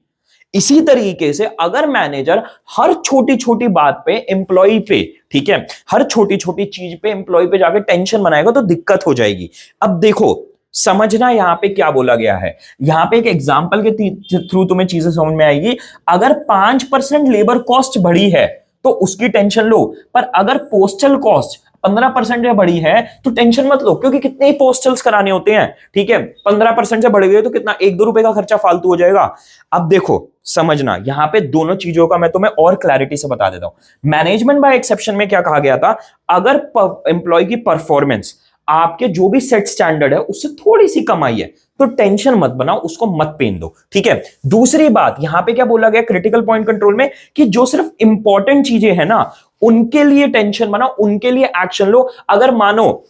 इसी तरीके से अगर मैनेजर हर छोटी छोटी बात पे एम्प्लॉय पे, ठीक है, हर छोटी छोटी चीज पे एम्प्लॉय पे जाके टेंशन बनाएगा तो दिक्कत हो जाएगी। अब देखो समझना यहां पे क्या बोला गया है, यहां पे एक एग्जांपल के थ्रू तुम्हें चीजें समझ में आएगी। अगर 5% लेबर कॉस्ट बढ़ी है तो उसकी टेंशन लो, पर अगर पोस्टल कॉस्ट 15% बढ़ी है तो टेंशन मत लो, क्योंकि कितने ही पोस्टल्स कराने होते हैं, ठीक है। 15% से बढ़ गए तो कितना 1-2 रुपए का खर्चा फालतू हो जाएगा। अब देखो समझना यहां पे दोनों चीजों का मैं तुम्हें और क्लैरिटी से बता देता हूं। मैनेजमेंट बाय एक्सेप्शन में क्या कहा गया था, अगर एम्प्लॉय की परफॉर्मेंस आपके जो भी सेट स्टैंडर्ड है उससे थोड़ी सी कम आई है तो टेंशन मत बनाओ, उसको मत पेन दो, ठीक है। दूसरी बात यहां पे क्या बोला गया क्रिटिकल पॉइंट कंट्रोल में, कि जो सिर्फ इंपॉर्टेंट चीजें हैं ना उनके लिए टेंशन बनाओ, उनके लिए एक्शन लो। अगर मानो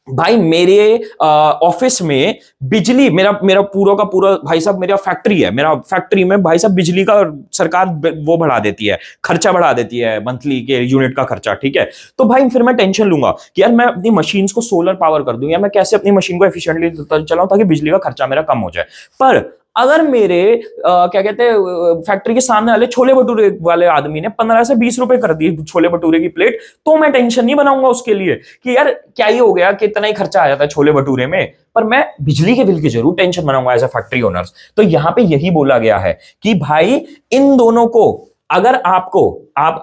भाई मेरे ऑफिस में बिजली, मेरा पूरा का पूरा भाई साहब मेरा फैक्ट्री है, मेरा फैक्ट्री में भाई साहब बिजली का सरकार वो बढ़ा देती है, खर्चा बढ़ा देती है मंथली के यूनिट का खर्चा, ठीक है। तो भाई फिर मैं टेंशन लूंगा कि यार मैं अपनी मशीन को सोलर पावर कर दूं या मैं कैसे अपनी मशीन को एफिशिएंटली चलाऊं ताकि बिजली का खर्चा मेरा कम हो जाए। पर अगर मेरे क्या कहते हैं फैक्ट्री के सामने वाले छोले भटूरे वाले आदमी ने 15 से 20 रुपए कर दी छोले भटूरे की प्लेट, तो मैं टेंशन नहीं बनाऊंगा उसके लिए कि यार क्या ही हो गया कि इतना ही खर्चा आ जाता है छोले भटूरे में, पर मैं बिजली के बिल की जरूर टेंशन बनाऊंगा एज अ फैक्ट्री ओनर्स। तो यहां पे यही बोला गया है कि भाई इन दोनों को, अगर आप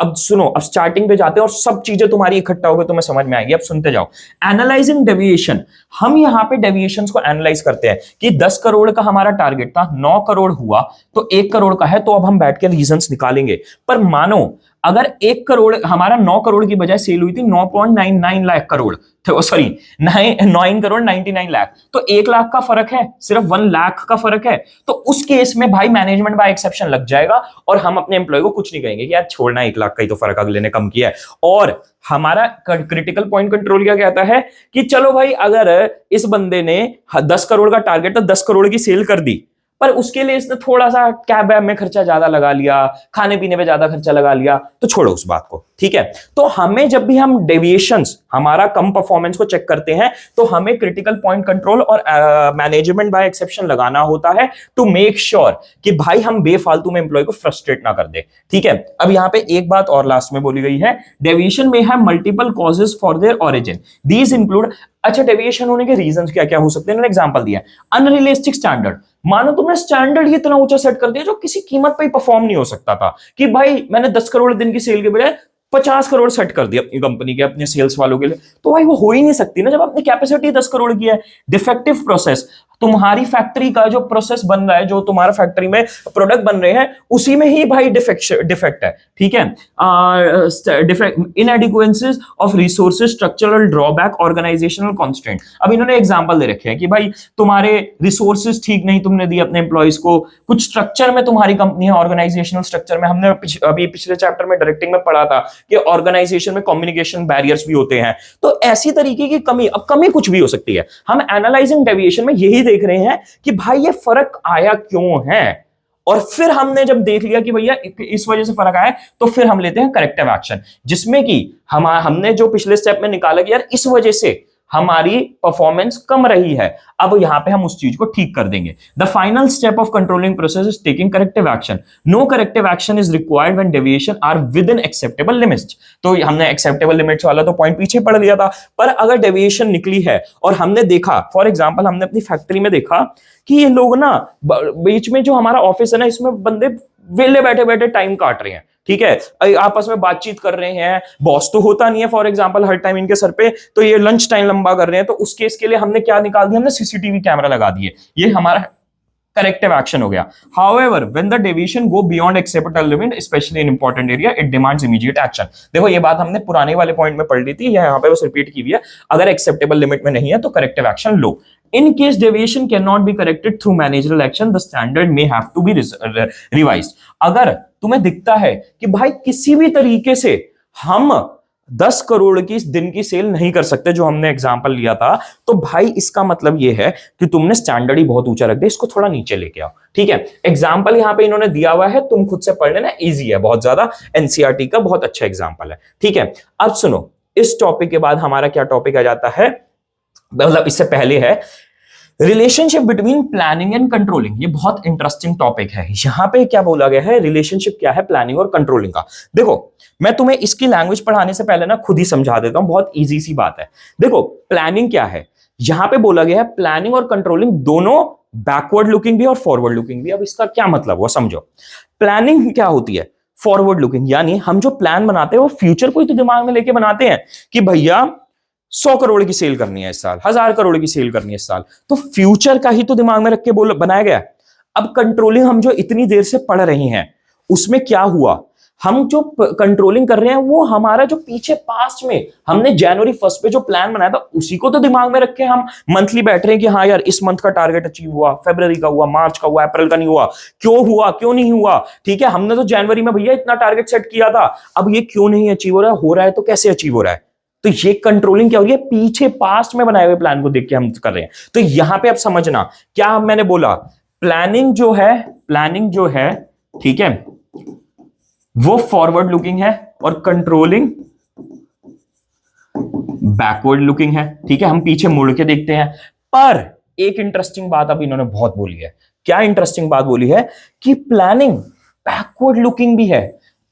अब सुनो, अब स्टार्टिंग पे जाते हैं और सब चीजें तुम्हारी इकट्ठा होकर तुम्हें समझ में आएगी। अब सुनते जाओ। एनालाइजिंग डेविएशन, हम यहां पे डेविएशंस को एनालाइज करते हैं कि 10 करोड़ का हमारा टारगेट था, 9 करोड़ हुआ तो 1 करोड़ का है, तो अब हम बैठ के रीजंस निकालेंगे। पर मानो अगर 1 करोड़ हमारा 9 करोड़ की बजाय सेल हुई थी 9.99 लाख करोड़, सॉरी 9 करोड़ 99 लाख, तो 1 लाख का फर्क है, सिर्फ 1 लाख का फर्क है, तो उस केस में भाई मैनेजमेंट बाय एक्सेप्शन लग जाएगा और हम अपने एम्प्लॉय को कुछ नहीं कहेंगे कि यार छोड़ना 1 लाख का ही तो फर्क अगले ने कम किया है। और हमारा क्रिटिकल पॉइंट कंट्रोल क्या कहता है कि चलो भाई अगर इस बंदे ने 10 करोड़ का टारगेट था, 10 करोड़ की सेल कर दी, पर उसके लिए इसने थोड़ा सा कैब वैब में खर्चा ज्यादा लगा लिया, खाने पीने पे ज्यादा खर्चा लगा लिया, तो छोड़ो उस बात को, ठीक है। तो हमें जब भी हम डेविएशंस, हमारा कम परफॉर्मेंस को चेक करते हैं तो हमें क्रिटिकल पॉइंट कंट्रोल और मैनेजमेंट बाय एक्सेप्शन लगाना होता है टू मेक श्योर कि भाई हम बेफालतू में एम्प्लॉय को फ्रस्ट्रेट ना कर दे, ठीक है। अब यहां पे एक बात और लास्ट में बोली गई है, डेविएशन में have multiple causes for their origin, these include. अच्छा डेविएशन होने के रीजंस क्या क्या हो सकते हैं, एग्जांपल दिया, अनरियलिस्टिक स्टैंडर्ड, मानो तुमने स्टैंडर्ड ही इतना ऊंचा सेट कर दिया जो किसी कीमत पे परफॉर्म नहीं हो सकता था, कि भाई मैंने 10 करोड़ दिन की सेल के बजाय 50 करोड़ सेट कर दिया अपनी कंपनी के, अपने सेल्स वालों के लिए, तो भाई वो हो ही नहीं सकती ना जब अपनी कैपेसिटी 10 करोड़ की है। डिफेक्टिव प्रोसेस, तुम्हारी फैक्ट्री का जो प्रोसेस बन रहा है, जो तुम्हारा फैक्ट्री में प्रोडक्ट बन रहे हैं उसी में ही भाई डिफेक्ट है, ठीक है। Inadequacies of resources, structural drawback, organisational constraint. अब इन्होंने एग्जांपल दे रखे हैं कि भाई तुम्हारे रिसोर्सेज ठीक नहीं तुमने दिए अपने एम्प्लॉइज को, कुछ स्ट्रक्चर में तुम्हारी कंपनी है, ऑर्गेनाइजेशनल स्ट्रक्चर में, हमने अभी पिछले चैप्टर में डायरेक्टिंग में पढ़ा था कि ऑर्गेनाइजेशन में कम्युनिकेशन बैरियर्स भी होते हैं, तो ऐसी तरीके की कमी, अब कमी कुछ भी हो सकती है। हम एनालाइजिंग डेविएशन में यही देख रहे हैं कि भाई ये फर्क आया क्यों है, और फिर हमने जब देख लिया कि भैया इस वजह से फर्क आया, तो फिर हम लेते हैं करेक्टिव एक्शन, जिसमें कि हमने जो पिछले स्टेप में निकाला कि यार इस वजह से हमारी परफॉर्मेंस कम रही है, अब यहां पे हम उस चीज को ठीक कर देंगे। The final step of controlling process is taking corrective action. No corrective action is required when deviation are within acceptable limits. तो हमने एक्सेप्टेबल लिमिट्स वाला तो पॉइंट पीछे पढ़ लिया था, पर अगर डेविएशन निकली है और हमने देखा, फॉर एग्जांपल हमने अपनी फैक्ट्री में देखा कि ये लोग ना बीच में जो हमारा ऑफिस है ना, इसमें बंदे वेले बैठे बैठे टाइम काट रहे हैं, ठीक है, आपस में बातचीत कर रहे हैं, बॉस तो होता नहीं है फॉर एग्जांपल हर टाइम इनके सर पे, तो ये लंच टाइम लंबा कर रहे हैं, तो उस केस के लिए हमने क्या निकाल दिया, हमने सीसीटीवी कैमरा लगा दिए, ये हमारा करेक्टिव एक्शन हो गया। However, when the deviation go beyond acceptable limit, especially in important area, it demands immediate action। देखो ये बात हमने पुराने वाले पॉइंट में पढ़ ली थी, यहाँ पे बस रिपीट की हुई है। अगर एक्सेप्टेबल लिमिट में नहीं है तो corrective action low. In case deviation cannot be corrected through managerial action, the standard may have to be revised। अगर तुम्हें दिखता है कि भाई किसी भी तरीके से हम 10 करोड़ की दिन की सेल नहीं कर सकते, जो हमने एग्जांपल लिया था, तो भाई इसका मतलब यह है कि तुमने स्टैंडर्ड ही बहुत ऊंचा रख दिया, इसको थोड़ा नीचे लेके आओ, ठीक है। एग्जांपल यहां पे इन्होंने दिया हुआ है, तुम खुद से पढ़ लेना, इजी है बहुत ज्यादा, एनसीईआरटी का बहुत अच्छा एग्जांपल है, ठीक है। अब सुनो, इस टॉपिक के बाद हमारा क्या टॉपिक आ जाता है, मतलब इससे पहले है relationship between planning and controlling. ये बहुत इंटरेस्टिंग टॉपिक है। यहां पे क्या बोला गया है, रिलेशनशिप क्या है प्लानिंग और कंट्रोलिंग का। देखो मैं तुम्हें इसकी लैंग्वेज पढ़ाने से पहले ना खुद ही समझा देता हूं, बहुत इजी सी बात है। देखो प्लानिंग क्या है, यहां पे बोला गया है प्लानिंग और कंट्रोलिंग दोनों बैकवर्ड लुकिंग भी और फॉरवर्ड लुकिंग भी। अब इसका क्या मतलब हुआ समझो। प्लानिंग क्या होती है, फॉरवर्ड लुकिंग, यानी हम जो प्लान बनाते हैं वो फ्यूचर को ही तो दिमाग में लेके बनाते हैं कि भैया 100 करोड़ की सेल करनी है इस साल, 1000 करोड़ की सेल करनी है इस साल, तो फ्यूचर का ही तो दिमाग में रख के बनाया गया। अब कंट्रोलिंग हम जो इतनी देर से पढ़ रहे हैं उसमें क्या हुआ, हम जो कंट्रोलिंग कर रहे हैं वो हमारा जो पीछे पास्ट में हमने जनवरी 1 पे जो प्लान बनाया था उसी को तो दिमाग में रख के हम मंथली बैठ रहे हैं कि हाँ यार इस मंथ का टारगेट अचीव हुआ, फरवरी का हुआ, मार्च का हुआ, अप्रैल का नहीं हुआ, क्यों नहीं हुआ, ठीक है। हमने तो जनवरी में भैया इतना टारगेट सेट किया था, अब ये क्यों नहीं अचीव हो रहा है तो कैसे अचीव हो रहा है। तो ये कंट्रोलिंग क्या हो रही है, पीछे पास्ट में बनाए हुए प्लान को देख के हम कर रहे हैं। तो यहां पे अब समझना क्या मैंने बोला, प्लानिंग जो है ठीक है वो फॉरवर्ड लुकिंग है और कंट्रोलिंग बैकवर्ड लुकिंग है, ठीक है। हम पीछे मुड़ के देखते हैं। पर एक इंटरेस्टिंग बात अब इन्होंने बहुत बोली है। क्या इंटरेस्टिंग बात बोली है कि प्लानिंग बैकवर्ड लुकिंग भी है।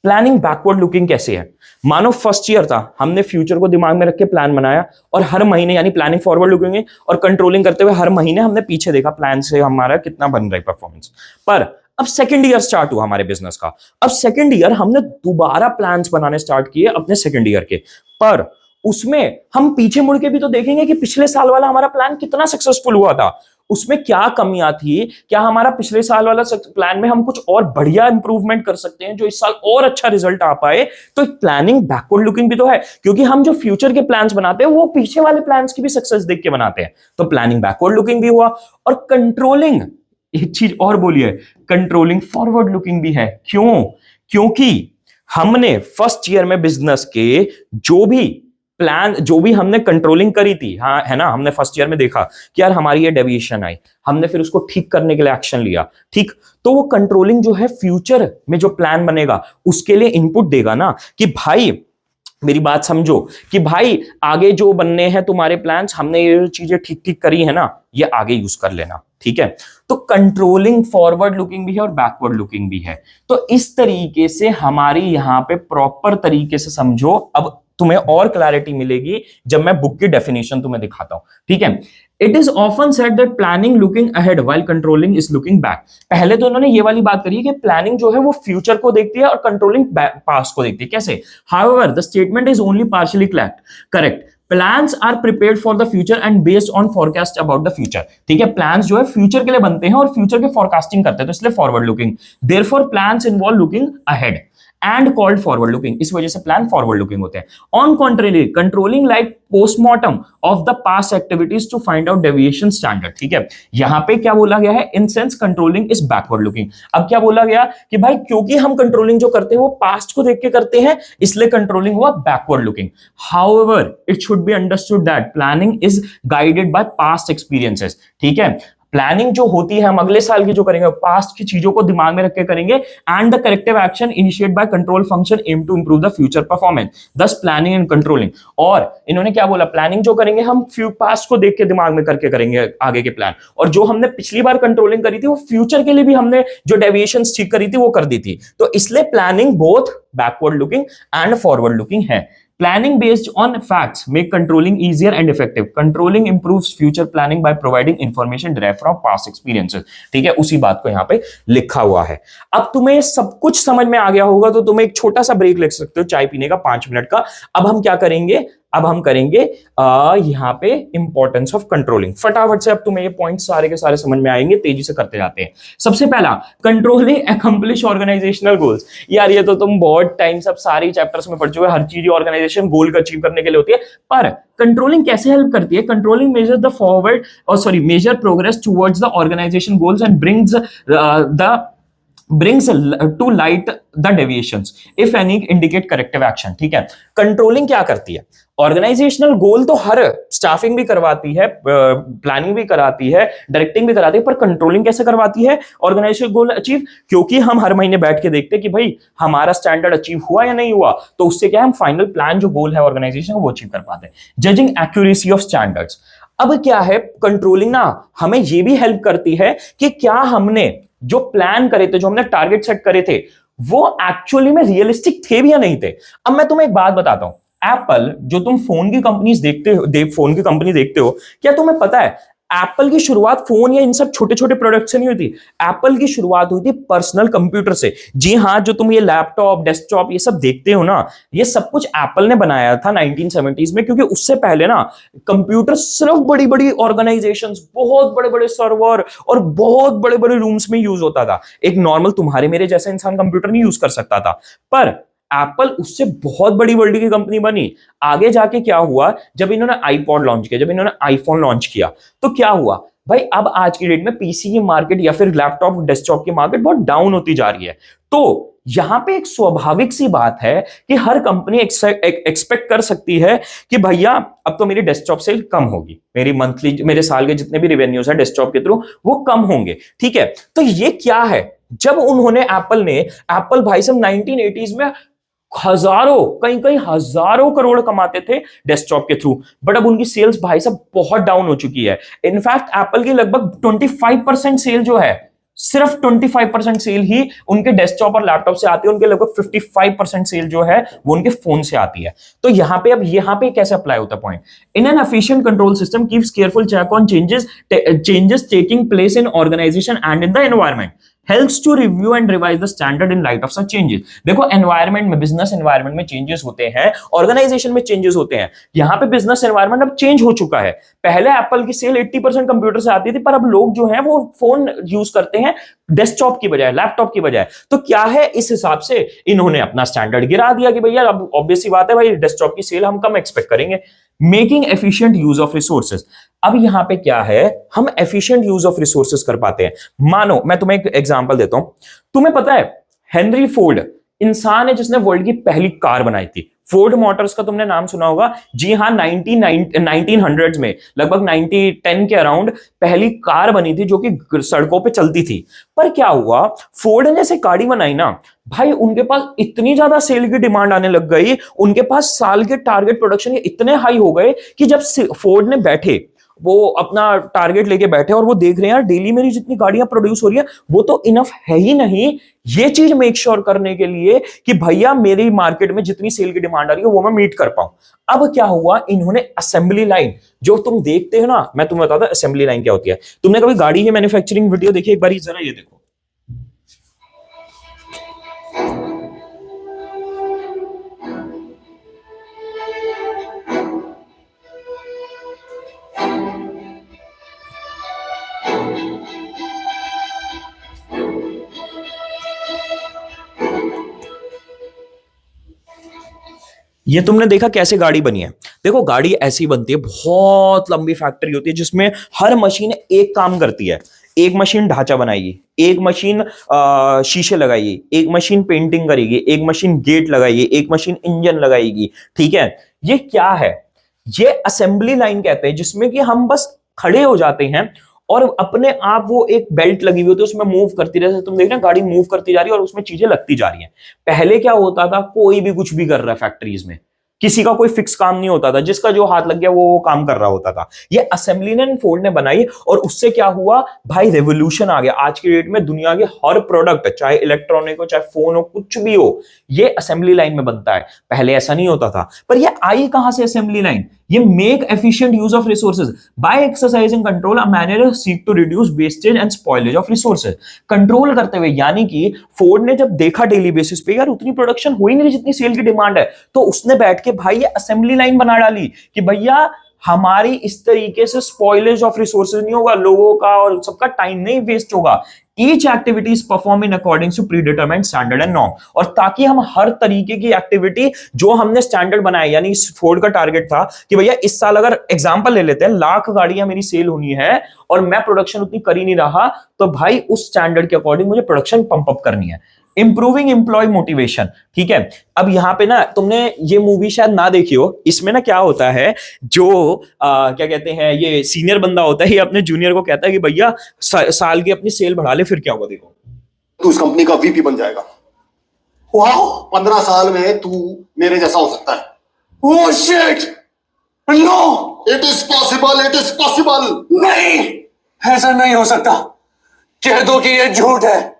प्लानिंग बैकवर्ड लुकिंग कैसे है, मानो फर्स्ट ईयर था, हमने फ्यूचर को दिमाग में रख के प्लान बनाया और हर महीने, यानी प्लानिंग फॉरवर्ड लुकिंग है और कंट्रोलिंग करते हुए हर महीने हमने पीछे देखा प्लान से हमारा कितना बन रहा है परफॉर्मेंस। पर अब सेकंड ईयर स्टार्ट हुआ हमारे बिजनेस का, अब सेकंड ईयर हमने दोबारा प्लान्स बनाने स्टार्ट किए अपने सेकंड ईयर के, पर उसमें हम पीछे मुड़ के भी तो देखेंगे कि पिछले साल वाला हमारा प्लान कितना सक्सेसफुल हुआ था, उसमें क्या कमियां थी, क्या हमारा पिछले साल वाला प्लान में हम कुछ और बढ़िया इंप्रूवमेंट कर सकते हैं जो इस साल और अच्छा रिजल्ट आ पाए। तो प्लानिंग बैकवर्ड लुकिंग भी तो है, क्योंकि हम जो फ्यूचर के प्लान्स बनाते हैं वो पीछे वाले प्लान्स की भी सक्सेस देख के बनाते हैं। तो प्लानिंग बैकवर्ड लुकिंग भी हुआ। और कंट्रोलिंग, एक चीज और बोलिए, कंट्रोलिंग फॉरवर्ड लुकिंग भी है। क्यों? क्योंकि हमने फर्स्ट ईयर में बिजनेस के जो भी हमने कंट्रोलिंग करी थी, हाँ है ना, हमने फर्स्ट ईयर में देखा कि यार हमारी ये डेविएशन आई, हमने फिर उसको ठीक करने के लिए एक्शन लिया, ठीक। तो वो कंट्रोलिंग जो है फ्यूचर में जो प्लान बनेगा उसके लिए इनपुट देगा ना कि भाई मेरी बात समझो कि भाई आगे जो बनने हैं तुम्हारे प्लान्स, हमने ये चीजें ठीक करी है ना, ये आगे यूज कर लेना, ठीक है। तो कंट्रोलिंग फॉरवर्ड लुकिंग भी है और बैकवर्ड लुकिंग भी है। तो इस तरीके से हमारी यहां पे प्रॉपर तरीके से समझो। अब तुम्हें और क्लैरिटी मिलेगी जब मैं बुक की डेफिनेशन तुम्हें दिखाता हूं, ठीक है। It is often said that planning looking ahead while controlling is looking back. पहले तो इन्होंने ये वाली बात करी है कि प्लानिंग जो है वो फ्यूचर को देखती है और कंट्रोलिंग पास्ट को देखती है। कैसे? However the statement is only partially correct. Plans are prepared for the future and based on forecast about the future, ठीक है। प्लान्स जो है फ्यूचर के लिए बनते हैं और फ्यूचर के फॉरकास्टिंग करते हैं, तो इसलिए forward looking. Therefore plans involve looking ahead and called forward looking, इस वजह से प्लान फॉरवर्ड लुकिंग होते हैं। On contrary controlling like postmortem of the past activities to find out deviation standard, ठीक है। यहां पे क्या बोला गया है, in sense controlling is backward looking. अब क्या बोला गया कि भाई क्योंकि हम कंट्रोलिंग जो करते हैं वो पास्ट को देख के करते हैं, इसलिए कंट्रोलिंग हुआ backward looking. However it should be understood that planning is guided by past experiences, ठीक है। प्लानिंग जो होती है हम अगले साल की जो करेंगे, पास्ट की चीजों को दिमाग में रख के करेंगे। And the corrective action initiate by control function aim to improve the future performance, thus planning and controlling. और इन्होंने क्या बोला, प्लानिंग जो करेंगे हम पास्ट को देख के दिमाग में करके करेंगे आगे के प्लान, और जो हमने पिछली बार कंट्रोलिंग करी थी वो फ्यूचर के लिए भी हमने जो डेविएशंस ठीक करी थी वो कर दी थी। तो इसलिए planning both backward looking and forward looking है। Planning based on facts make controlling easier and effective. Controlling improves future planning by providing information derived from past experiences. ठीक है, उसी बात को यहाँ पे लिखा हुआ है। अब तुम्हें सब कुछ समझ में आ गया होगा तो तुम्हें एक छोटा सा ब्रेक ले सकते हो चाय पीने का 5 मिनट का। अब हम क्या करेंगे, अब हम करेंगे यहाँ पे इंपॉर्टेंस ऑफ कंट्रोलिंग। फटाफट से अब तुम्हें ये पॉइंट सारे के सारे समझ में आएंगे, तेजी से करते जाते हैं। सबसे पहला, कंट्रोलिंग अकम्प्लिश ऑर्गेनाइजेशनल गोल्स। यार ये तो तुम बहुत टाइम सब सारी चैप्टर्स में पढ़ चुके हो, हर चीज ऑर्गेनाइजेशन गोल को अचीव करने के लिए होती है। पर कंट्रोलिंग कैसे हेल्प करती है? Controlling measure the forward measure progress towards the organization goals and brings to light the deviations if any indicate corrective action। ठीक है, कंट्रोलिंग क्या करती है? ऑर्गेनाइजेशनल गोल तो हर स्टाफिंग भी करवाती है, प्लानिंग भी कराती है, डायरेक्टिंग भी कराती है, पर कंट्रोलिंग कैसे करवाती है ऑर्गेनाइजेशनल गोल अचीव? क्योंकि हम हर महीने बैठ के देखते हैं कि भाई हमारा स्टैंडर्ड अचीव हुआ या नहीं हुआ, तो उससे क्या है, हम फाइनल प्लान जो गोल है ऑर्गेनाइजेशन वो अचीव कर पाते हैं। Judging accuracy of standards. अब क्या है, कंट्रोलिंग ना हमें ये भी हेल्प करती है कि क्या हमने जो प्लान करे थे, जो हमने टारगेट सेट करे थे, वो एक्चुअली में रियलिस्टिक थे भी या नहीं थे। अब मैं तुम्हें एक बात बताता हूं, एप्पल जो तुम फोन की कंपनीज फोन की कंपनी देखते हो, क्या तुम्हें पता है एप्पल की शुरुआत फोन या इन सब छोटे छोटे प्रोडक्ट से नहीं हुई थी। एप्पल की शुरुआत हुई थी पर्सनल कंप्यूटर से। जी हाँ, जो तुम ये लैपटॉप, डेस्कटॉप ये सब देखते हो ना, ये सब कुछ एप्पल ने बनाया था 1970s में, क्योंकि उससे पहले ना कंप्यूटर सिर्फ बड़ी बड़ी ऑर्गेनाइजेशंस, बहुत बड़े बड़े सर्वर और बहुत बड़े बड़े रूम्स में यूज होता था। एक नॉर्मल तुम्हारे मेरे जैसा इंसान कंप्यूटर नहीं यूज कर सकता था। पर एप्पल उससे बहुत बड़ी वर्ल्ड की कंपनी बनी। आगे जाके क्या हुआ, जब इन्होंने आईपॉड लॉन्च किया, जब इन्होंने आईफोन लॉन्च किया, तो क्या हुआ भाई, अब आज की डेट में पीसी की मार्केट या फिर लैपटॉप डेस्कटॉप की मार्केट बहुत डाउन होती जा रही है। तो यहां पे एक स्वाभाविक सी बात है कि हर कंपनी एक्सपेक्ट कर सकती है कि भैया अब तो मेरी डेस्कटॉप सेल कम होगी, मेरी मंथली, मेरे साल के जितने भी रेवेन्यूज है डेस्कटॉप के थ्रू वो कम होंगे। ठीक है, तो ये क्या है, जब उन्होंने एप्पल भाई साहब 1980s में हजारों, कई हजारों करोड़ कमाते थे डेस्कटॉप के थ्रू, बट अब उनकी सेल्स भाई साहब बहुत डाउन हो चुकी है। इनफैक्ट एप्पल की लगभग 25% सेल जो है, सिर्फ 25% सेल ही उनके डेस्कटॉप और लैपटॉप से आती है, उनके लगभग 55% सेल जो है वो उनके फोन से आती है। तो यहां पे कैसे अप्लाई होता है point, in an efficient control system keeps careful check on changes taking place in organization and in the environment, helps to review and revise the standard in light of such changes। देखो environment में, business environment में changes होते हैं, organisation में changes होते हैं। यहां पे बिजनेस एनवायरमेंट अब चेंज हो चुका है। पहले एप्पल की सेल 80% कंप्यूटर से आती थी, पर अब लोग जो हैं वो फोन यूज करते हैं डेस्कटॉप की बजाय, लैपटॉप की बजाय। तो क्या है, इस हिसाब से इन्होंने अपना स्टैंडर्ड गिरा दिया कि भैया अब ऑब्वियस सी बात है भाई, डेस्कटॉप की सेल हम कम एक्सपेक्ट करेंगे। Making efficient use of resources. अब यहां पे क्या है, हम एफिशिएंट यूज ऑफ रिसोर्सेज कर पाते हैं। मानो मैं तुम्हें एक एग्जांपल देता हूं, तुम्हें पता है हेनरी फोर्ड इंसान है जिसने वर्ल्ड की पहली कार बनाई थी। फोर्ड मोटर्स का तुमने नाम सुना होगा। जी हाँ, 1900s में लगभग 1910 के अराउंड पहली कार बनी थी जो कि सड़कों पे चलती थी। पर क्या हुआ, फोर्ड ने जैसे गाड़ी बनाई ना भाई, उनके पास इतनी ज्यादा सेल की डिमांड आने लग गई, उनके पास साल के टारगेट प्रोडक्शन इतने हाई हो गए कि जब फोर्ड ने बैठे, वो अपना टारगेट लेके बैठे और वो देख रहे हैं यार डेली मेरी जितनी गाड़ियां प्रोड्यूस हो रही है वो तो इनफ है ही नहीं, ये चीज मेक श्योर करने के लिए कि भैया मेरी मार्केट में जितनी सेल की डिमांड आ रही है वो मैं मीट कर पाऊं। अब क्या हुआ, इन्होंने असेंबली लाइन, जो तुम देखते हो ना, मैं तुम्हें बताता हूं असेंबली लाइन क्या होती है। तुमने कभी गाड़ी की मैन्युफैक्चरिंग वीडियो देखी? एक बार जरा ये देखो, ये तुमने देखा कैसे गाड़ी बनी है। देखो गाड़ी ऐसी बनती है, बहुत लंबी फैक्ट्री होती है जिसमें हर मशीन एक काम करती है। एक मशीन ढांचा बनाएगी, एक मशीन शीशे लगाएगी, एक मशीन पेंटिंग करेगी, एक मशीन गेट लगाएगी, एक मशीन इंजन लगाएगी। ठीक है, ये क्या है, ये असेंबली लाइन कहते हैं, जिसमें कि हम बस खड़े हो जाते हैं और अपने आप वो एक बेल्ट लगी हुई होती है, उसमें मूव करती रहती है। तुम देख रहे हो गाड़ी मूव करती जा रही है और उसमें चीजें लगती जा रही हैं। पहले क्या होता था, कोई भी कुछ भी कर रहा है फैक्ट्रीज में, किसी का कोई फिक्स काम नहीं होता था, जिसका जो हाथ लग गया वो काम कर रहा होता था। ये असेंबली एंड फोल्ड ने बनाई और उससे क्या हुआ भाई, रेवोल्यूशन आ गया। आज की डेट में दुनिया के हर प्रोडक्ट, चाहे इलेक्ट्रॉनिक हो, चाहे फोन हो, कुछ भी हो, ये असेंबली लाइन में बनता है। पहले ऐसा नहीं होता था। पर ये आई कहां से असेंबली लाइन? ये make efficient use of resources by exercising control a manager seek to reduce wastage and spoilage of resources. Control करते हुए, यानी कि फोर्ड ने जब देखा डेली बेसिस पे यार उतनी प्रोडक्शन हो ही नहीं जितनी सेल की डिमांड है, तो उसने बैठ के भाई ये असेंबली लाइन बना डाली कि भैया हमारी इस तरीके से स्पॉइलेज ऑफ रिसोर्सेज नहीं होगा, लोगों का और सबका टाइम नहीं वेस्ट होगा। Each activity is perform in according to predetermined standard and norm. और ताकि हम हर तरीके की एक्टिविटी जो हमने स्टैंडर्ड बनाया, यानी इस फोर्ड का टारगेट था कि भैया इस साल अगर एग्जांपल ले लेते हैं 1,00,000 गाड़ियां मेरी सेल होनी है और मैं प्रोडक्शन उतनी कर ही नहीं रहा, तो भाई उस स्टैंडर्ड के अकॉर्डिंग मुझे प्रोडक्शन पंप अप करनी है। इंप्रूविंग एम्प्लॉय मोटिवेशन, ठीक है। अब यहां पे ना तुमने ये मूवी शायद ना देखी हो, इसमें ना क्या होता है, जो क्या कहते हैं, ये सीनियर बंदा होता है, ये अपने जूनियर को कहता है कि भैया साल की अपनी सेल बढ़ा ले, फिर क्या होगा देखो। तू इस कंपनी का वीपी बन जाएगा। वाह, 15 साल में तू मेरे जैसा हो सकता है। Oh shit, no, it is possible, it is possible. नहीं, ऐसा नहीं हो सकता, कह दो कि ये झूठ है।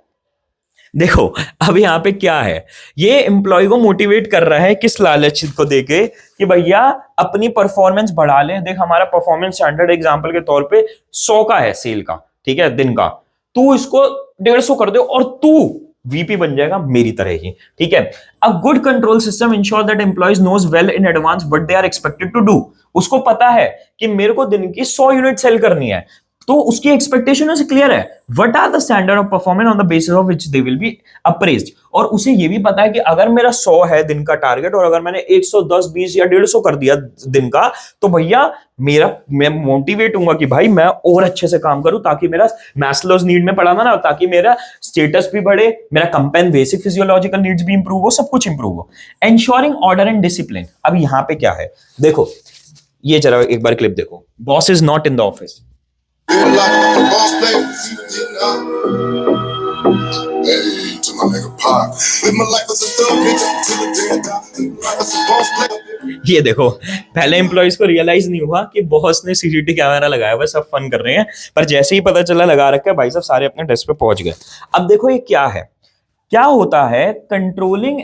देखो अब यहाँ पे क्या है, ये एम्प्लॉय को मोटिवेट कर रहा है किस लालच को देके कि भैया अपनी परफॉर्मेंस बढ़ा ले। देख हमारा परफॉर्मेंस स्टैंडर्ड एग्जांपल के तौर पे 100 का है सेल का, ठीक है, दिन का, तू इसको 150 कर दे और तू वीपी बन जाएगा मेरी तरह ही, ठीक है। A good control system ensure that employees knows well in advance what they are expected to do. उसको पता है कि मेरे को दिन की 100 यूनिट सेल करनी है, तो उसकी एक्सपेक्टेशन उसे क्लियर है, what are the standard of performance on the basis of which they will be appraised. और उसे ये भी पता है कि अगर मेरा 100 है दिन का टारगेट और अगर मैंने 110, 20 या 150 कर दिया दिन का, तो भैया मैं मोटिवेट हूंगा कि भाई मैं और अच्छे से काम करूं, ताकि मेरा मैस्लोज नीड में पढ़ा था ना, ताकि मेरा स्टेटस भी बढ़े, मेरा कंपेन बेसिक फिजियोलॉजिकल नीड्स भी इंप्रूव हो, सब कुछ इंप्रूव हो। Ensuring order and discipline. अब यहां पे क्या है, देखो ये जरा एक बार क्लिप देखो। Boss is not in the office. ये देखो, पहले एम्प्लॉइज को रियलाइज नहीं हुआ कि बॉस ने सीसीटीवी कैमरा लगाया हुआ, सब फन कर रहे हैं, पर जैसे ही पता चला लगा रखा है, भाई साहब सारे अपने डेस्क पे पहुंच गए। अब देखो ये क्या है, क्या होता है, controlling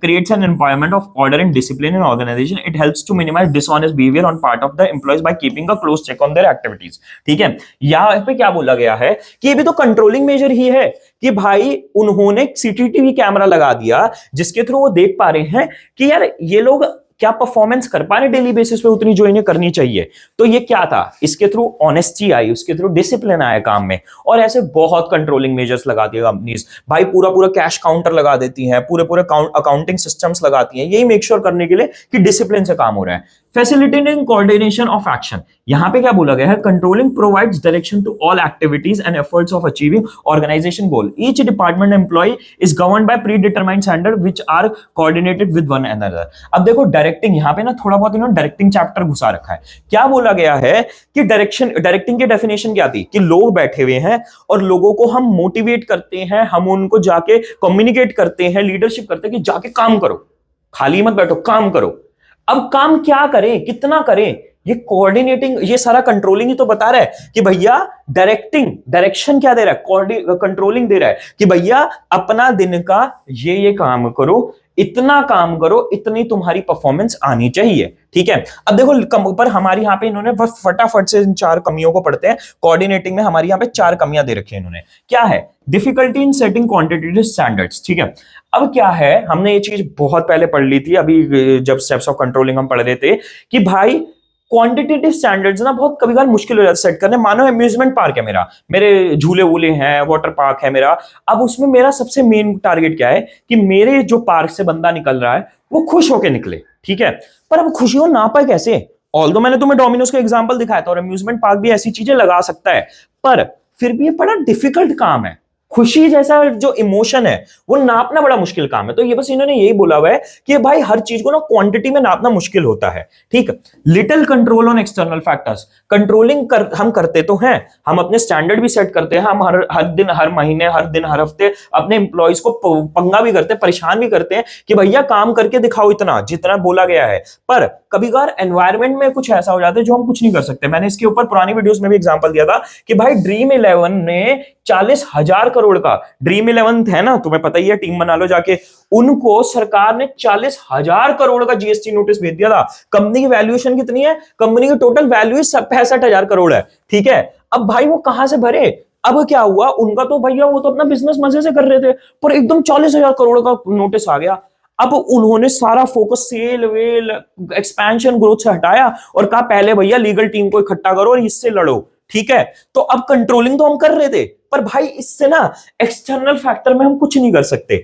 creates an environment of order and discipline in organization. It helps to minimize dishonest behaviour on part of the employees by keeping a close check on their activities, ठीक है। यहाँ पे क्या बोला गया है कि ये भी तो कंट्रोलिंग मेजर ही है कि भाई उन्होंने सीसीटीवी कैमरा लगा दिया जिसके थ्रू वो देख पा रहे हैं कि यार ये लोग क्या परफॉर्मेंस कर पा रहे डेली बेसिस पे उतनी जो इन्हें करनी चाहिए। तो ये क्या था, इसके थ्रू ऑनेस्टी आई, उसके थ्रू डिसिप्लिन आया काम में। और ऐसे बहुत कंट्रोलिंग मेजर्स लगाती है कंपनीज, भाई पूरा पूरा कैश काउंटर लगा देती हैं, पूरे पूरे अकाउंटिंग सिस्टम्स लगाती हैं, यही मेक श्योर करने के लिए कि डिसिप्लिन से काम हो रहा है। फैसिलिटेटिंग कोऑर्डिनेशन ऑफ एक्शन, यहां पे क्या बोला गया है, controlling provides direction to all activities and efforts of achieving organization goal. Each department employ is governed by predetermined standard which are coordinated with one another. अब देखो directing, यहां पे ना थोड़ा बहुत इन्होंने डायरेक्टिंग चैप्टर घुसा रखा है। क्या बोला गया है कि डायरेक्टिंग की डेफिनेशन क्या थी कि लोग बैठे हुए हैं और लोगों को हम मोटिवेट करते हैं, हम उनको जाके कम्युनिकेट करते हैं, लीडरशिप करते हैं कि जाके काम करो, खाली मत बैठो, काम करो। अब काम क्या करें, कितना करें, ये कोऑर्डिनेटिंग, ये सारा कंट्रोलिंग ही तो बता रहा है कि भैया डायरेक्शन क्या दे रहा है, कंट्रोलिंग दे रहा है कि भैया अपना दिन का ये काम करो, इतना काम करो, इतनी तुम्हारी परफॉर्मेंस आनी चाहिए, ठीक है। अब देखो पर हमारी यहाँ पे इन्होंने बस फटाफट से इन 4 कमियों को पढ़ते हैं। कोऑर्डिनेटिंग में हमारी यहाँ पे 4 कमियां दे रखी है इन्होंने। क्या है, difficulty in setting quantitative standards, ठीक है। अब क्या है, हमने ये चीज बहुत पहले पढ़ ली थी, अभी जब स्टेप्स ऑफ कंट्रोलिंग हम पढ़ रहे थे कि भाई क्वांटिटेटिव स्टैंडर्ड्स ना बहुत कभी मुश्किल हो जाता है सेट करने। मानो अम्यूजमेंट पार्क है मेरे झूले वूले हैं, वाटर पार्क है मेरा, अब उसमें मेरा सबसे मेन टारगेट क्या है कि मेरे जो पार्क से बंदा निकल रहा है वो खुश होके निकले, ठीक है। पर अब खुशी हो ना पाए कैसे, ऑल्दो मैंने तुम्हें डोमिनोज का एग्जांपल दिखाया था और अम्यूजमेंट पार्क भी ऐसी चीजें लगा सकता है, पर फिर भी ये बड़ा डिफिकल्ट काम है। खुशी जैसा जो इमोशन है वो नापना बड़ा मुश्किल काम है। तो ये बस इन्होंने यही बोला हुआ है कि भाई हर चीज को ना क्वांटिटी में नापना मुश्किल होता है, ठीक। Little control on external factors, controlling हम करते तो हैं, हम अपने स्टैंडर्ड भी सेट करते हैं, हम हर दिन, हर महीने, हर दिन, हर हफ्ते अपने एम्प्लॉइज को पंगा भी करते हैं, परेशान भी करते हैं कि भैया काम करके दिखाओ इतना जितना बोला गया है। पर कभी कभार एनवायरमेंट में कुछ ऐसा हो जाता है जो हम कुछ नहीं कर सकते। मैंने इसके ऊपर पुरानी वीडियोस में भी एग्जांपल दिया था कि भाई ड्रीम 11 ने 40,000 करोड़ का, ड्रीम 11 है ना, तुम्हें पता ही है, टीम बना लो जाके, उनको सरकार ने 40,000 करोड़ का जीएसटी नोटिस भेज दिया था। कंपनी की वैल्यूएशन कितनी है? कंपनी की टोटल वैल्यू 65,000 करोड़ है, ठीक है। अब भाई वो कहां से भरे? अब क्या हुआ उनका, तो भैया वो तो अपना बिजनेस मजे से कर रहे थे, पर एकदम 40,000 करोड़ का नोटिस आ गया। अब उन्होंने सारा focus sale well expansion growth से हटाया और कहा पहले भैया लीगल टीम को इकट्ठा करो और इससे लड़ो, ठीक है। तो अब कंट्रोलिंग तो हम कर रहे थे, पर भाई इससे ना एक्सटर्नल फैक्टर में हम कुछ नहीं कर सकते।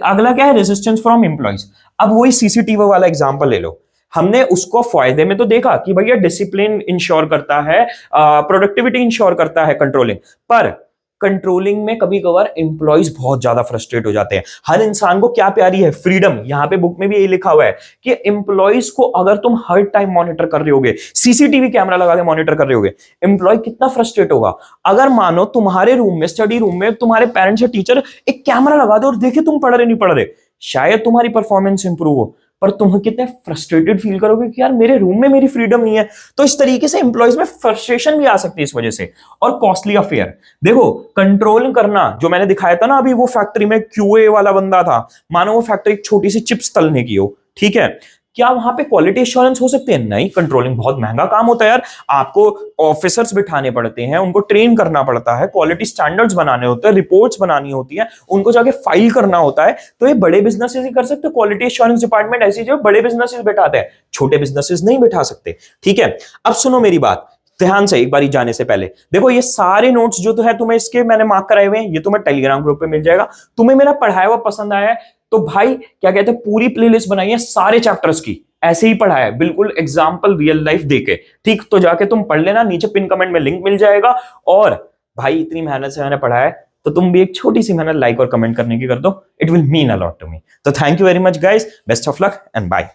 अगला क्या है? Resistance from employees. अब वही सीसीटीवी वाला एग्जांपल ले लो, हमने उसको फायदे में तो देखा कि भैया डिसिप्लिन इंश्योर करता है, प्रोडक्टिविटी इंश्योर करता है कंट्रोलिंग, पर कंट्रोलिंग में कभी कभार एम्प्लॉइज बहुत ज्यादा फ्रस्ट्रेट हो जाते हैं। हर इंसान को क्या प्यारी है? फ्रीडम। यहां पे बुक में भी यही लिखा हुआ है कि एम्प्लॉइज को अगर तुम हर टाइम मॉनिटर कर रहे होगे, सीसीटीवी कैमरा लगा के मॉनिटर कर रहे होगे, एम्प्लॉय कितना फ्रस्ट्रेट होगा। अगर मानो तुम्हारे रूम में, स्टडी रूम में तुम्हारे पेरेंट्स या टीचर एक कैमरा लगा दे और देखे तुम पढ़ रहे नहीं पढ़ रहे, शायद तुम्हारी परफॉर्मेंस इंप्रूव हो, पर तुम कितने फ्रस्ट्रेटेड फील करोगे कि यार मेरे रूम में मेरी फ्रीडम नहीं है। तो इस तरीके से एम्प्लॉइज में फ्रस्ट्रेशन भी आ सकती है इस वजह से। और कॉस्टली अफेयर, देखो कंट्रोल करना, जो मैंने दिखाया था ना अभी, वो फैक्ट्री में क्यूए वाला बंदा था, मानो वो फैक्ट्री एक छोटी सी चिप्स तलने की हो, ठीक है। क्या वहां पे क्वालिटी एश्योरेंस हो सकती है? नहीं। कंट्रोलिंग बहुत महंगा काम होता है यार, आपको ऑफिसर्स बिठाने पड़ते हैं, उनको ट्रेन करना पड़ता है, क्वालिटी स्टैंडर्ड्स बनाने होते हैं, रिपोर्ट्स बनानी होती है, उनको जाके फाइल करना होता है। तो ये बड़े बिजनेसेस ही कर सकते हैं। क्वालिटी एश्योरेंस डिपार्टमेंट ऐसी जो बड़े बिजनेसेस बैठाते हैं, छोटे बिजनेसेस नहीं बैठा सकते, ठीक है। अब सुनो मेरी बात ध्यान से एक बारी जाने से पहले। देखो ये सारे नोट्स जो तो है तुम्हें इसके मैंने मार्क कराए हुए हैं, ये तुम्हें टेलीग्राम ग्रुप पे मिल जाएगा। तुम्हें मेरा पढ़ाया हुआ पसंद आया है तो भाई क्या कहते हैं, पूरी प्लेलिस्ट बनाई है सारे चैप्टर्स की, ऐसे ही पढ़ाया है, बिल्कुल एग्जाम्पल रियल लाइफ देके, ठीक। तो जाके तुम पढ़ लेना, नीचे पिन कमेंट में लिंक मिल जाएगा। और भाई इतनी मेहनत से मैंने पढ़ाया है तो तुम भी एक छोटी सी मेहनत लाइक और कमेंट करने की कर दो, it will mean a lot to me. तो thank you very much guys, best of luck and bye.